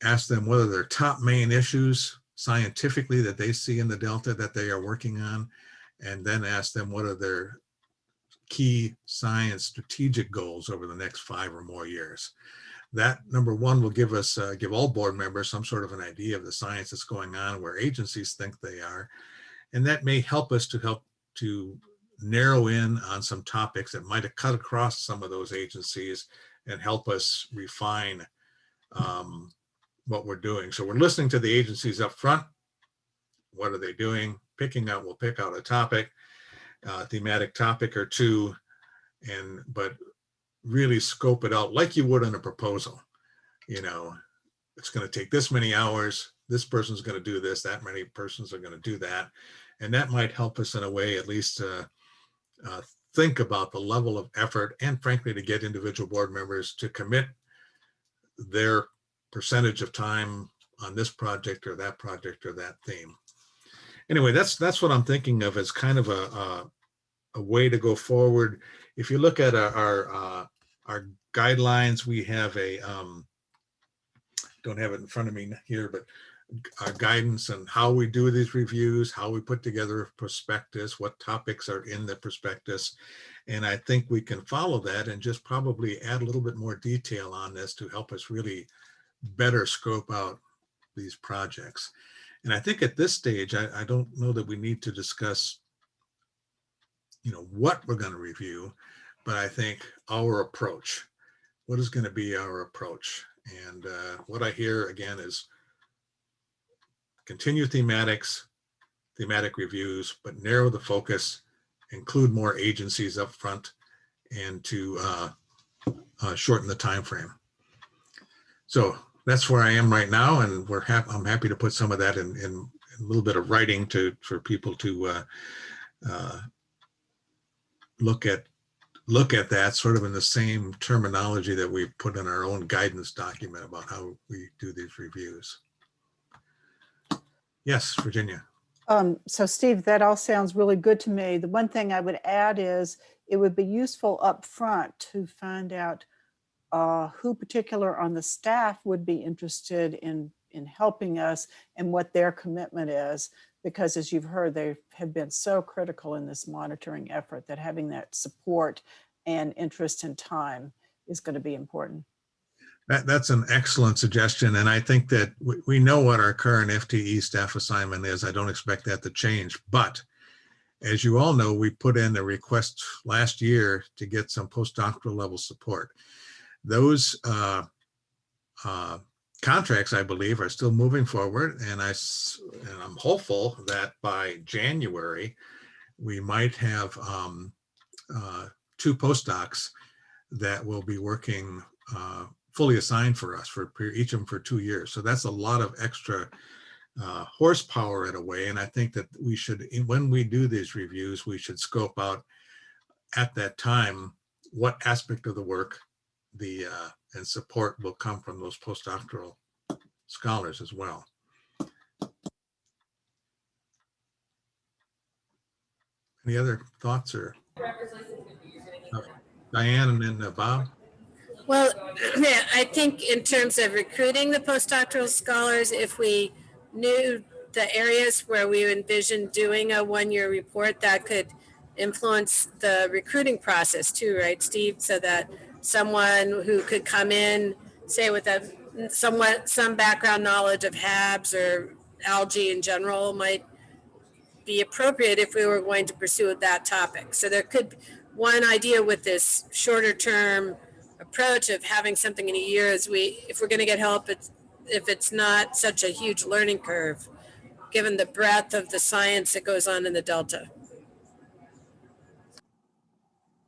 ask them what are their top main issues scientifically that they see in the Delta that they are working on, and then ask them what are their key science strategic goals over the next 5 or more years. That, number one, will give us, give all board members some sort of an idea of the science that's going on, where agencies think they are. And that may help us to narrow in on some topics that might have cut across some of those agencies and help us refine what we're doing. So we're listening to the agencies up front. What are they doing? We'll pick out a topic, thematic topic or 2, but really scope it out like you would in a proposal. You know, it's going to take this many hours. This person's going to do this. That many persons are going to do that. And that might help us in a way, at least think about the level of effort, and frankly, to get individual board members to commit their percentage of time on this project or that theme. Anyway, that's what I'm thinking of as kind of a way to go forward. If you look at our guidelines, we have a, don't have it in front of me here, but our guidance on how we do these reviews, how we put together a prospectus, what topics are in the prospectus. And I think we can follow that and just probably add a little bit more detail on this to help us really better scope out these projects. And I think at this stage, I don't know that we need to discuss, you know, what we're going to review, but I think our approach, what is going to be our approach? And what I hear again is continue thematic reviews, but narrow the focus, include more agencies up front, and to shorten the time frame. So that's where I am right now, and I'm happy to put some of that in a little bit of writing for people to look at that sort of in the same terminology that we put in our own guidance document about how we do these reviews. Yes, Virginia. So Steve, that all sounds really good to me. The one thing I would add is it would be useful up front to find out who particular on the staff would be interested in helping us and what their commitment is. because as you've heard, they have been so critical in this monitoring effort that having that support and interest and time is going to be important. That's an excellent suggestion. And I think that we know what our current FTE staff assignment is. I don't expect that to change. But as you all know, we put in a request last year to get some postdoctoral level support. Those contracts, I believe, are still moving forward. And I'm hopeful that by January, we might have 2 postdocs that will be working fully assigned for us, for each of them for 2 years. So that's a lot of extra horsepower in a way. And I think that we should, when we do these reviews, we should scope out at that time what aspect of the work and support will come from those postdoctoral scholars as well. Any other thoughts or Diane and then Bob? Well, yeah, I think in terms of recruiting the postdoctoral scholars, if we knew the areas where we envisioned doing a one-year report, that could influence the recruiting process too, right, Steve? So that someone who could come in, say with some background knowledge of HABs or algae in general might be appropriate if we were going to pursue that topic. So there could, one idea with this shorter term approach of having something in a year is if we're going to get help, if it's not such a huge learning curve, given the breadth of the science that goes on in the Delta.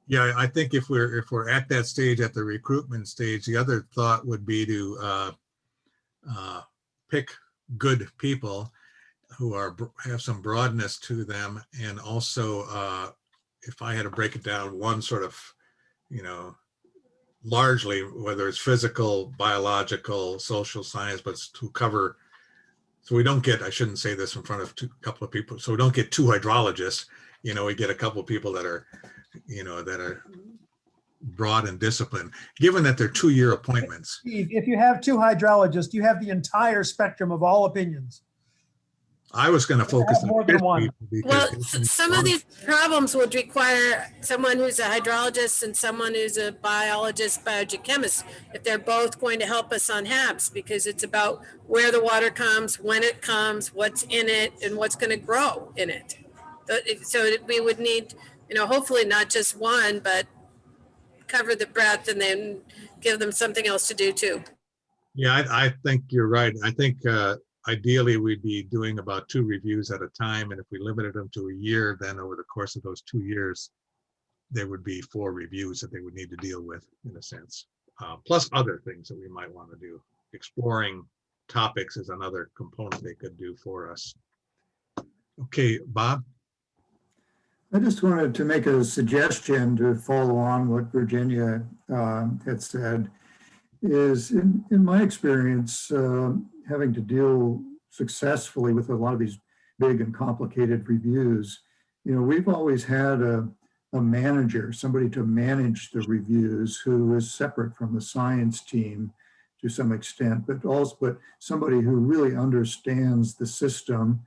Yeah, I think if we're at that stage, at the recruitment stage, the other thought would be to pick good people who have some broadness to them, and also if I had to break it down, one sort of, largely, whether it's physical, biological, social science, but to cover, so we don't get, I shouldn't say this in front of a couple of people, so we don't get 2 hydrologists, we get a couple of people that are, that are broad in discipline, given that they're 2-year appointments. Steve, if you have 2 hydrologists, you have the entire spectrum of all opinions. I was going to focus on more than one. Well, some of these problems would require someone who's a hydrologist and someone who's a biologist, biogeochemist, if they're both going to help us on HABs, because it's about where the water comes, when it comes, what's in it, and what's going to grow in it. So we would need, hopefully not just one, but cover the breadth and then give them something else to do too. Yeah, I think you're right. I think ideally we'd be doing about 2 reviews at a time. And if we limited them to a year, then over the course of those 2 years, there would be 4 reviews that they would need to deal with, in a sense, plus other things that we might want to do. Exploring topics is another component they could do for us. Okay, Bob? I just wanted to make a suggestion to follow on what Virginia had said, is in my experience, having to deal successfully with a lot of these big and complicated reviews, we've always had a manager, somebody to manage the reviews who is separate from the science team to some extent, but somebody who really understands the system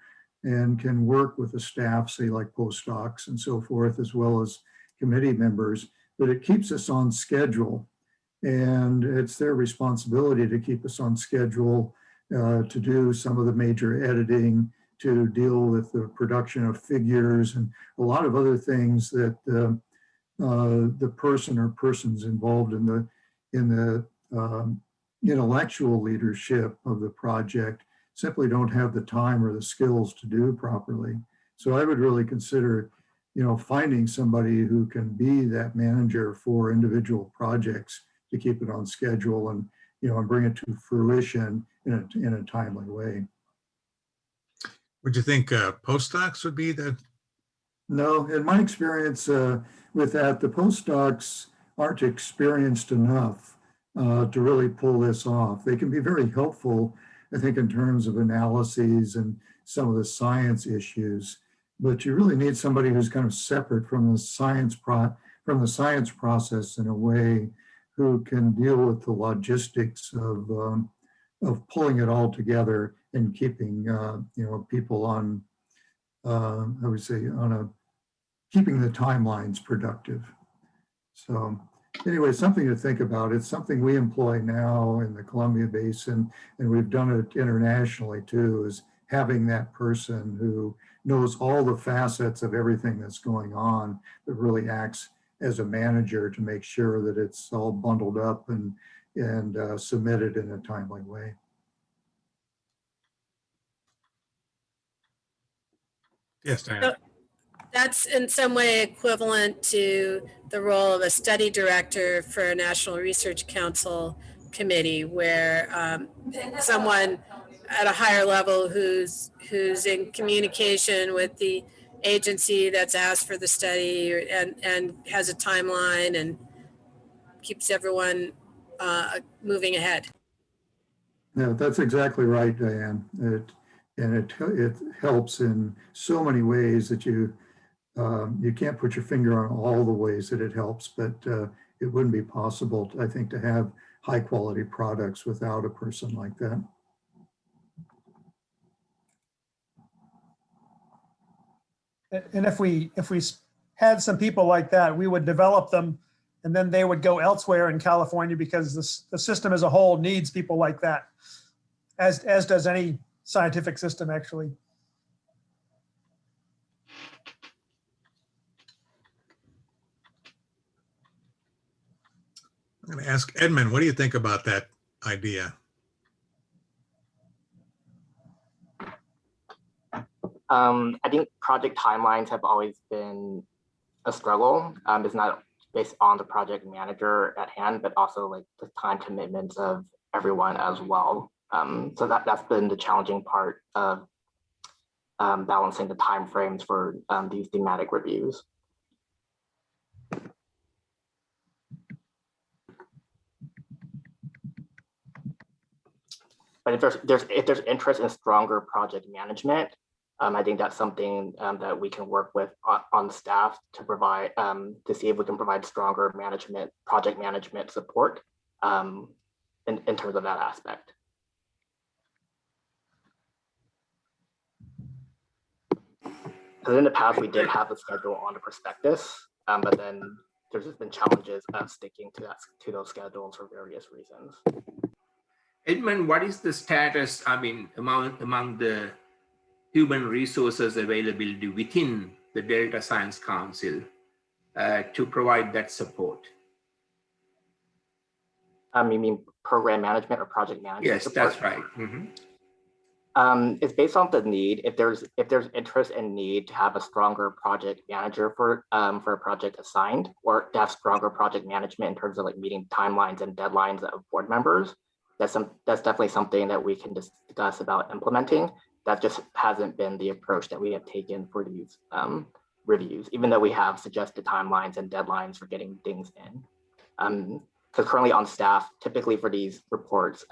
and can work with the staff, say like postdocs and so forth, as well as committee members, but it keeps us on schedule. And it's their responsibility to keep us on schedule, to do some of the major editing, to deal with the production of figures and a lot of other things that the person or persons involved in the intellectual leadership of the project simply don't have the time or the skills to do properly. So I would really consider, finding somebody who can be that manager for individual projects to keep it on schedule and, and bring it to fruition in a timely way. Would you think postdocs would be the? No, in my experience with that, the postdocs aren't experienced enough to really pull this off. They can be very helpful, I think, in terms of analyses and some of the science issues, but you really need somebody who's kind of separate from the science process in a way, who can deal with the logistics of pulling it all together and keeping people on I would say, keeping the timelines productive. So anyway, something to think about. It's something we employ now in the Columbia Basin, and we've done it internationally too, is having that person who knows all the facets of everything that's going on, that really acts as a manager to make sure that it's all bundled up and submitted in a timely way. Yes, Diana. That's in some way equivalent to the role of a study director for a National Research Council committee, where someone at a higher level who's in communication with the agency that's asked for the study and has a timeline and keeps everyone moving ahead. Yeah, that's exactly right, Diane. It helps in so many ways that you can't put your finger on all the ways that it helps, but it wouldn't be possible, I think, to have high quality products without a person like that. And if we had some people like that, we would develop them and then they would go elsewhere in California, because the system as a whole needs people like that, as does any scientific system, actually. I'm going to ask Edmund, what do you think about that idea? I think project timelines have always been a struggle. It's not based on the project manager at hand, but also like the time commitments of everyone as well. So that's been the challenging part of balancing the timeframes for these thematic reviews. But if there's interest in stronger project management, I think that's something that we can work with on staff to provide, to see if we can provide stronger project management support in terms of that aspect. Because in the past, we did have a schedule on the prospectus, but then there's just been challenges of sticking to those schedules for various reasons. Edmund, what is the status, I mean, among the human resources availability within the Delta Science Council to provide that support? You mean program management or project management? Yes, support? that's right. Mm-hmm. It's based on the need. If there's interest and need to have a stronger project manager for a project assigned, or to have stronger project management in terms of like meeting timelines and deadlines of board members, that's definitely something that we can discuss about implementing. That just hasn't been the approach that we have taken for these reviews, even though we have suggested timelines and deadlines for getting things in. Because currently on staff, typically for these reports,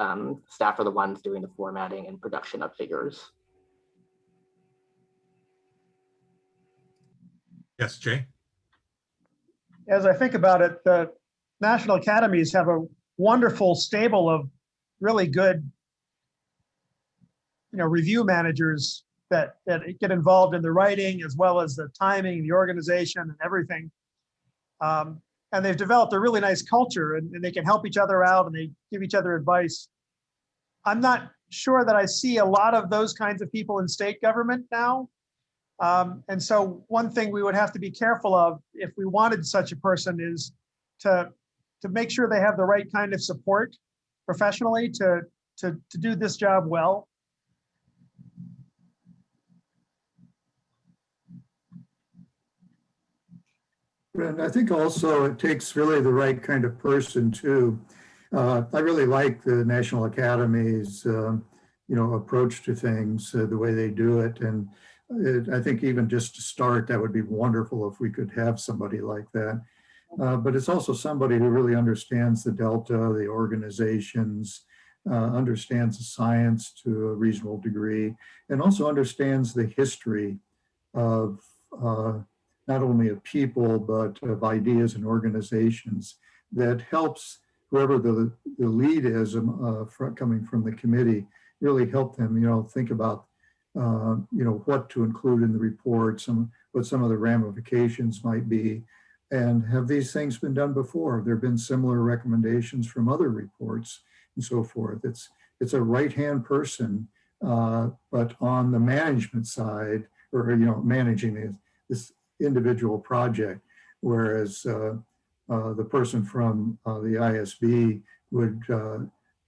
staff are the ones doing the formatting and production of figures. Yes, Jay? As I think about it, the national academies have a wonderful stable of really good, review managers that get involved in the writing as well as the timing, the organization, and everything. And they've developed a really nice culture, and they can help each other out and they give each other advice. I'm not sure that I see a lot of those kinds of people in state government now. And so one thing we would have to be careful of if we wanted such a person is to make sure they have the right kind of support professionally to do this job well. And I think also it takes really the right kind of person too. I really like the National Academy's, approach to things, the way they do it. And I think even just to start, that would be wonderful if we could have somebody like that. But it's also somebody who really understands the Delta, the organizations, understands the science to a reasonable degree, and also understands the history of not only of people, but of ideas and organizations that helps whoever the lead is coming from the committee, really help them, think about what to include in the report, what some of the ramifications might be. And have these things been done before? Have there been similar recommendations from other reports and so forth? It's a right-hand person, but on the management side, or managing this individual project, whereas the person from the ISB would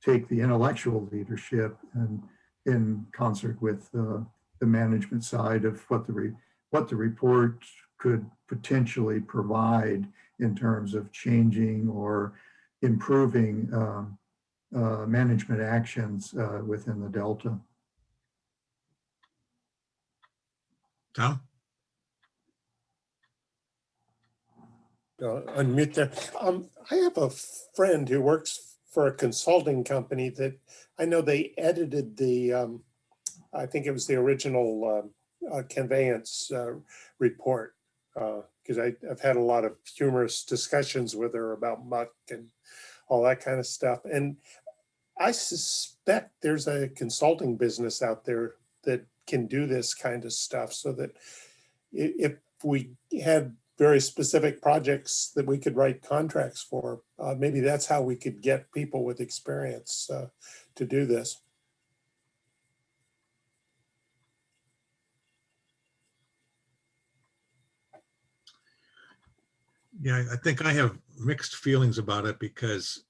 take the intellectual leadership and in concert with the management side of what the report could potentially provide in terms of changing or improving management actions within the Delta. Tom? Unmute there. I have a friend who works for a consulting company that I know they edited the, I think it was the original conveyance report, because I've had a lot of humorous discussions with her about muck and all that kind of stuff. And I suspect there's a consulting business out there that can do this kind of stuff, so that if we had very specific projects that we could write contracts for, maybe that's how we could get people with experience to do this. Yeah, I think I have mixed feelings about it because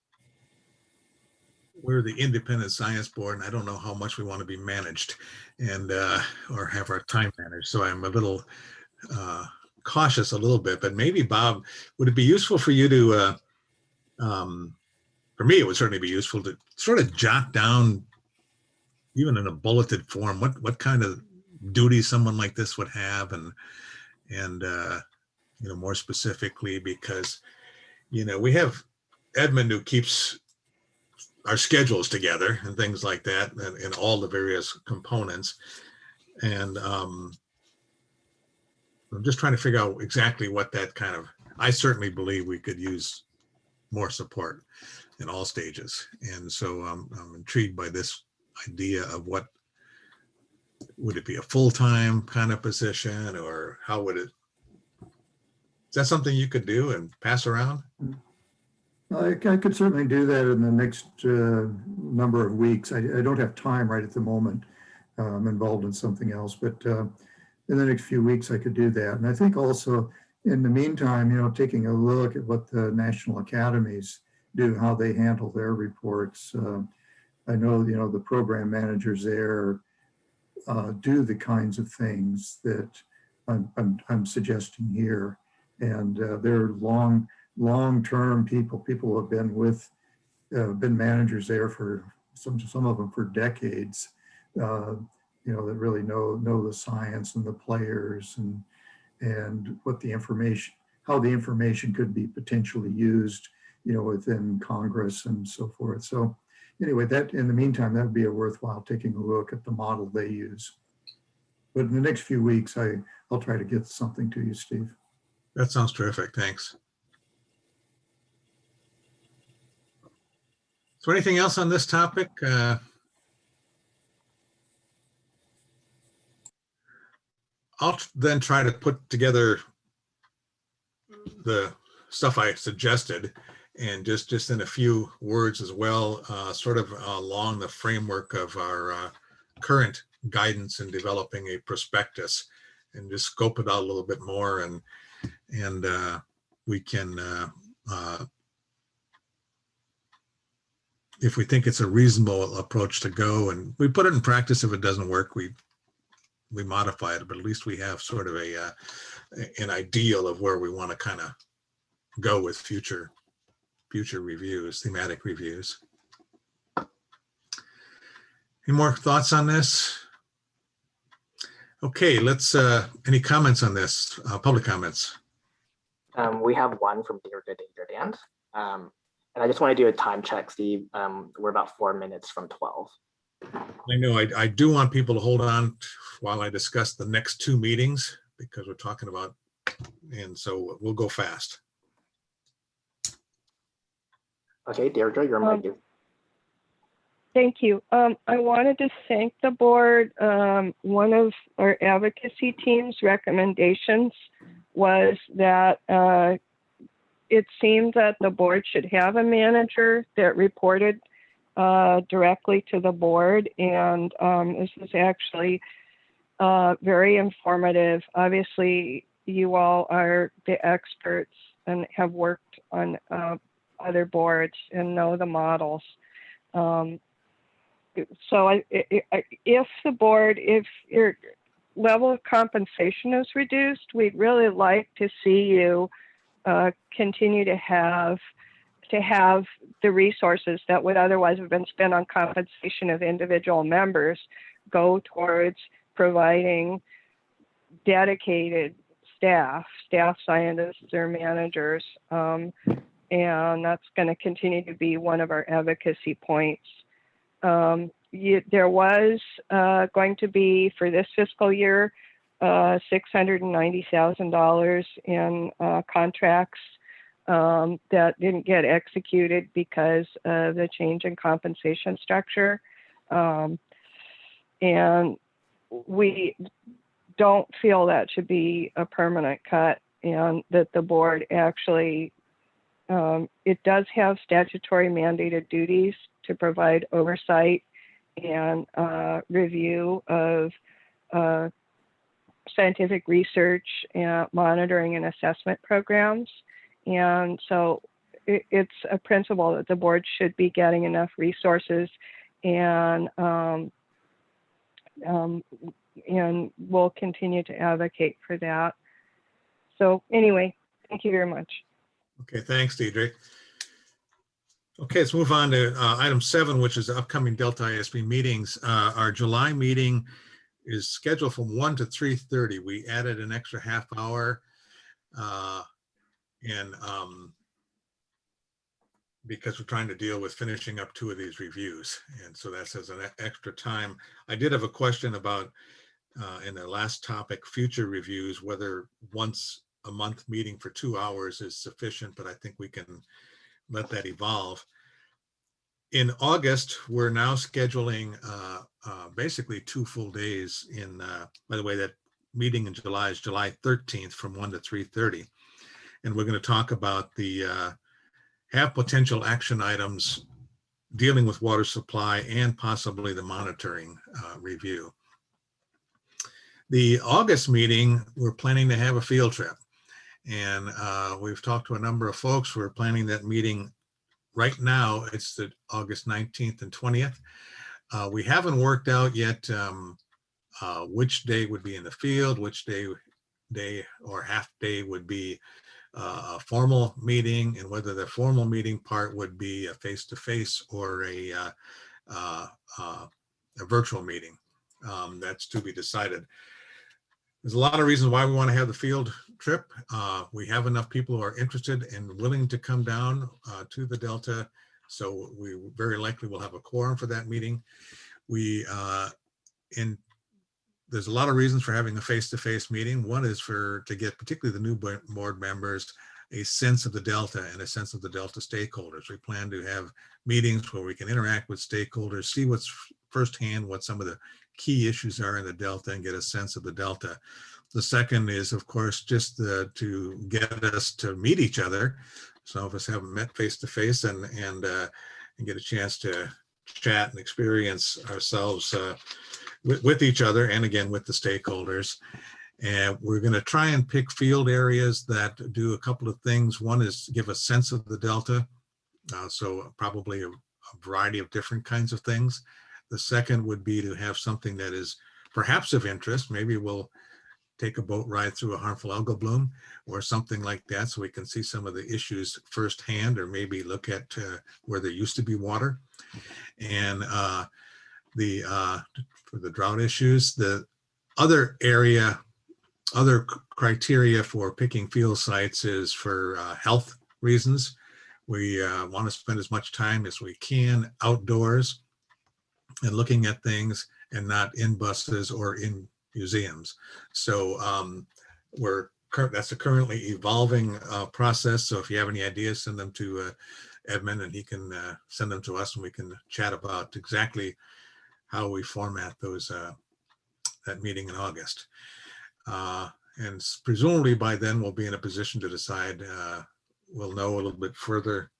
we're the independent science board, and I don't know how much we want to be managed and or have our time managed. So I'm a little cautious a little bit, but maybe Bob, would it be useful for you to, for me, it would certainly be useful to sort of jot down, even in a bulleted form, what kind of duties someone like this would have, and more specifically, because we have Edmund who keeps our schedules together and things like that, and all the various components, and I'm just trying to figure out exactly what that kind of, I certainly believe we could use more support in all stages. And so I'm intrigued by this idea of what, would it be a full-time kind of position, or how would it, is that something you could do and pass around? I could certainly do that in the next number of weeks. I don't have time right at the moment. I'm involved in something else, but in the next few weeks I could do that. And I think also in the meantime, taking a look at what the national academies do, how they handle their reports. I know, the program managers there do the kinds of things that I'm suggesting here. And they're long-term people who have been managers there for some of them for decades, that really know the science and the players and what the information, how the information could be potentially used, within Congress and so forth. So anyway, that in the meantime, that would be a worthwhile taking a look at the model they use. But in the next few weeks, I'll try to get something to you, Steve. That sounds terrific. Thanks. So anything else on this topic? I'll then try to put together the stuff I suggested, and just in a few words as well, sort of along the framework of our current guidance in developing a prospectus, and just scope it out a little bit more, and we can, if we think it's a reasonable approach to go, and we put it in practice. If it doesn't work, we modify it, but at least we have sort of an ideal of where we want to kind of go with future reviews, thematic reviews. Any more thoughts on this? Okay, let's, any comments on this, public comments? We have one from Deirdre Dan. And I just want to do a time check, Steve. We're about 4 minutes from 12. I know I do want people to hold on while I discuss the next two meetings, because we're talking about, and so we'll go fast. Okay, Deirdre, your mic is. Thank you. I wanted to thank the board. One of our advocacy team's recommendations was that it seemed that the board should have a manager that reported directly to the board. And this is actually very informative. Obviously, you all are the experts and have worked on other boards and know the models. So if the board, if your level of compensation is reduced, we'd really like to see you continue to have the resources that would otherwise have been spent on compensation of individual members go towards providing dedicated staff scientists or managers. And that's going to continue to be one of our advocacy points. There was going to be, for this fiscal year, $690,000 in contracts that didn't get executed because of the change in compensation structure. And we don't feel that should be a permanent cut, and that the board actually, it does have statutory mandated duties to provide oversight and review of scientific research and monitoring and assessment programs. And so it's a principle that the board should be getting enough resources, and we'll continue to advocate for that. So anyway, thank you very much. Okay, thanks, Deidre. Okay, let's move on to item 7, which is the upcoming Delta ISB meetings. Our July meeting is scheduled from 1 to 3:30. We added an extra half hour because we're trying to deal with finishing up 2 of these reviews. And so that says an extra time. I did have a question about, in the last topic, future reviews, whether once a month meeting for 2 hours is sufficient, but I think we can let that evolve. In August, we're now scheduling basically 2 full days in, by the way, that meeting in July is July 13th from 1 to 3:30. And we're going to talk about the have potential action items dealing with water supply and possibly the monitoring review. The August meeting, we're planning to have a field trip. And we've talked to a number of folks. We're planning that meeting right now. It's the August 19th and 20th. We haven't worked out yet which day would be in the field, which day or half day would be a formal meeting, and whether the formal meeting part would be a face-to-face or a virtual meeting. That's to be decided. There's a lot of reasons why we want to have the field trip. We have enough people who are interested and willing to come down to the Delta, so we very likely will have a quorum for that meeting. There's a lot of reasons for having a face-to-face meeting. One is to get particularly the new board members a sense of the Delta and a sense of the Delta stakeholders. We plan to have meetings where we can interact with stakeholders, see what's firsthand, what some of the key issues are in the Delta, and get a sense of the Delta. The second is, of course, just to get us to meet each other. Some of us haven't met face-to-face, and get a chance to chat and experience ourselves with each other, and again with the stakeholders. And we're going to try and pick field areas that do a couple of things. One is give a sense of the Delta, so probably a variety of different kinds of things. The second would be to have something that is perhaps of interest. Maybe we'll take a boat ride through a harmful algal bloom or something like that, so we can see some of the issues firsthand, or maybe look at where there used to be water. And for the drought issues, the other criteria for picking field sites is for health reasons. We want to spend as much time as we can outdoors and looking at things, and not in buses or in museums. So that's a currently evolving process. So if you have any ideas, send them to Edmund, and he can send them to us and we can chat about exactly how we format those that meeting in August. And presumably by then we'll be in a position to decide, we'll know a little bit further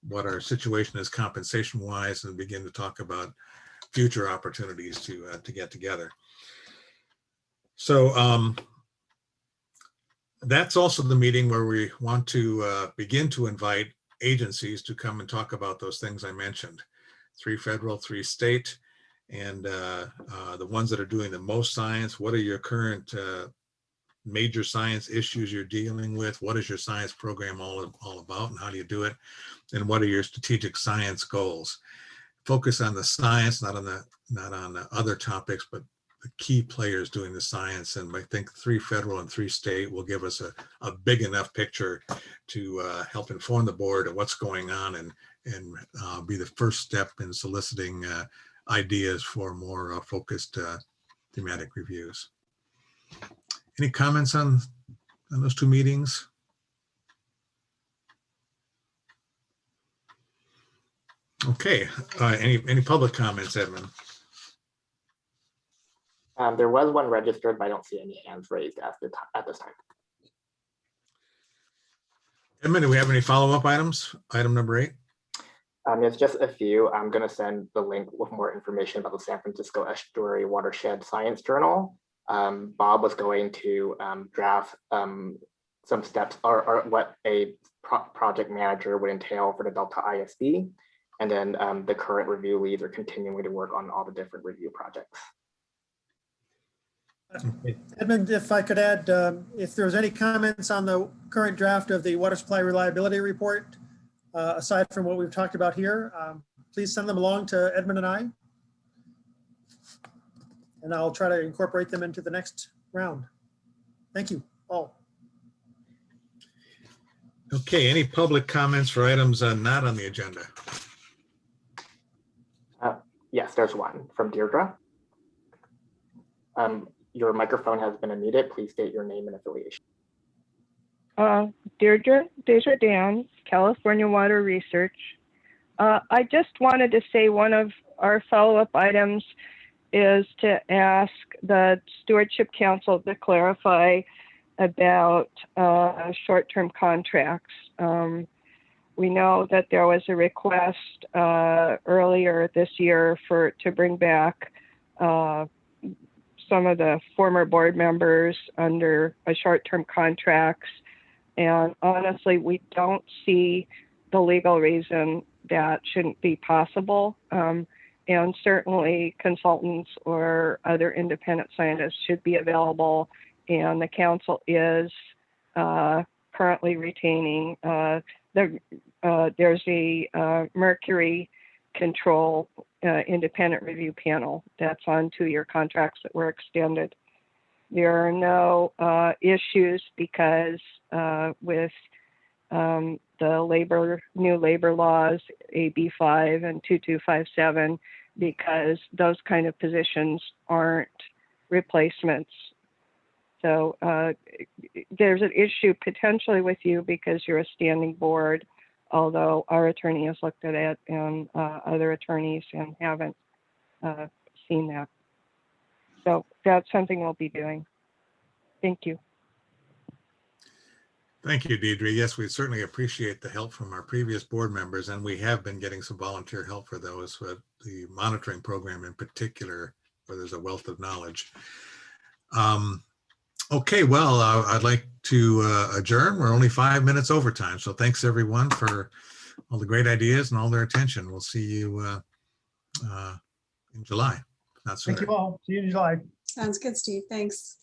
what our situation is compensation wise and begin to talk about future opportunities to get together. So that's also the meeting where we want to begin to invite agencies to come and talk about those things I mentioned. 3 federal, 3 state, and the ones that are doing the most science. What are your current major science issues you're dealing with? What is your science program all about, and how do you do it? And what are your strategic science goals? Focus on the science, not on the other topics, but the key players doing the science. And I think 3 federal and 3 state will give us a big enough picture to help inform the board of what's going on and be the first step in soliciting ideas for more focused thematic reviews. Any comments on those 2 meetings? Okay, any public comments, Edmund? There was one registered, but I don't see any hands raised at this time. Edmund, do we have any follow-up items? Item number 8. There's just a few. I'm going to send the link with more information about the San Francisco Estuary Watershed Science Journal. Bob was going to draft some steps or what a project manager would entail for the Delta ISB. And then the current review leads are continuing to work on all the different review projects. Edmund, if I could add, if there's any comments on the current draft of the water supply reliability report, aside from what we've talked about here, please send them along to Edmund and I. And I'll try to incorporate them into the next round. Thank you all. Okay, any public comments for items not on the agenda? Yes, there's one from Deirdre. Your microphone has been unmuted. Please state your name and affiliation. Deirdre Dan, California Water Research. I just wanted to say one of our follow-up items is to ask the Stewardship Council to clarify about short-term contracts. We know that there was a request earlier this year to bring back some of the former board members under a short-term contracts. And honestly, we don't see the legal reason that shouldn't be possible. And certainly consultants or other independent scientists should be available. And the council is currently retaining there's a mercury control independent review panel that's on 2-year contracts that were extended. There are no issues because with the new labor laws, AB 5 and 2257, because those kind of positions aren't replacements. So there's an issue potentially with you because you're a standing board, although our attorney has looked at it and other attorneys and haven't seen that. So that's something we'll be doing. Thank you. Thank you, Deirdre. Yes, we certainly appreciate the help from our previous board members, and we have been getting some volunteer help for those, with the monitoring program in particular, where there's a wealth of knowledge. Okay, well, I'd like to adjourn. We're only 5 minutes over time, so thanks everyone for all the great ideas and all their attention. We'll see you in July. Not sooner. Thank you all. See you in July. Sounds good, Steve. Thanks.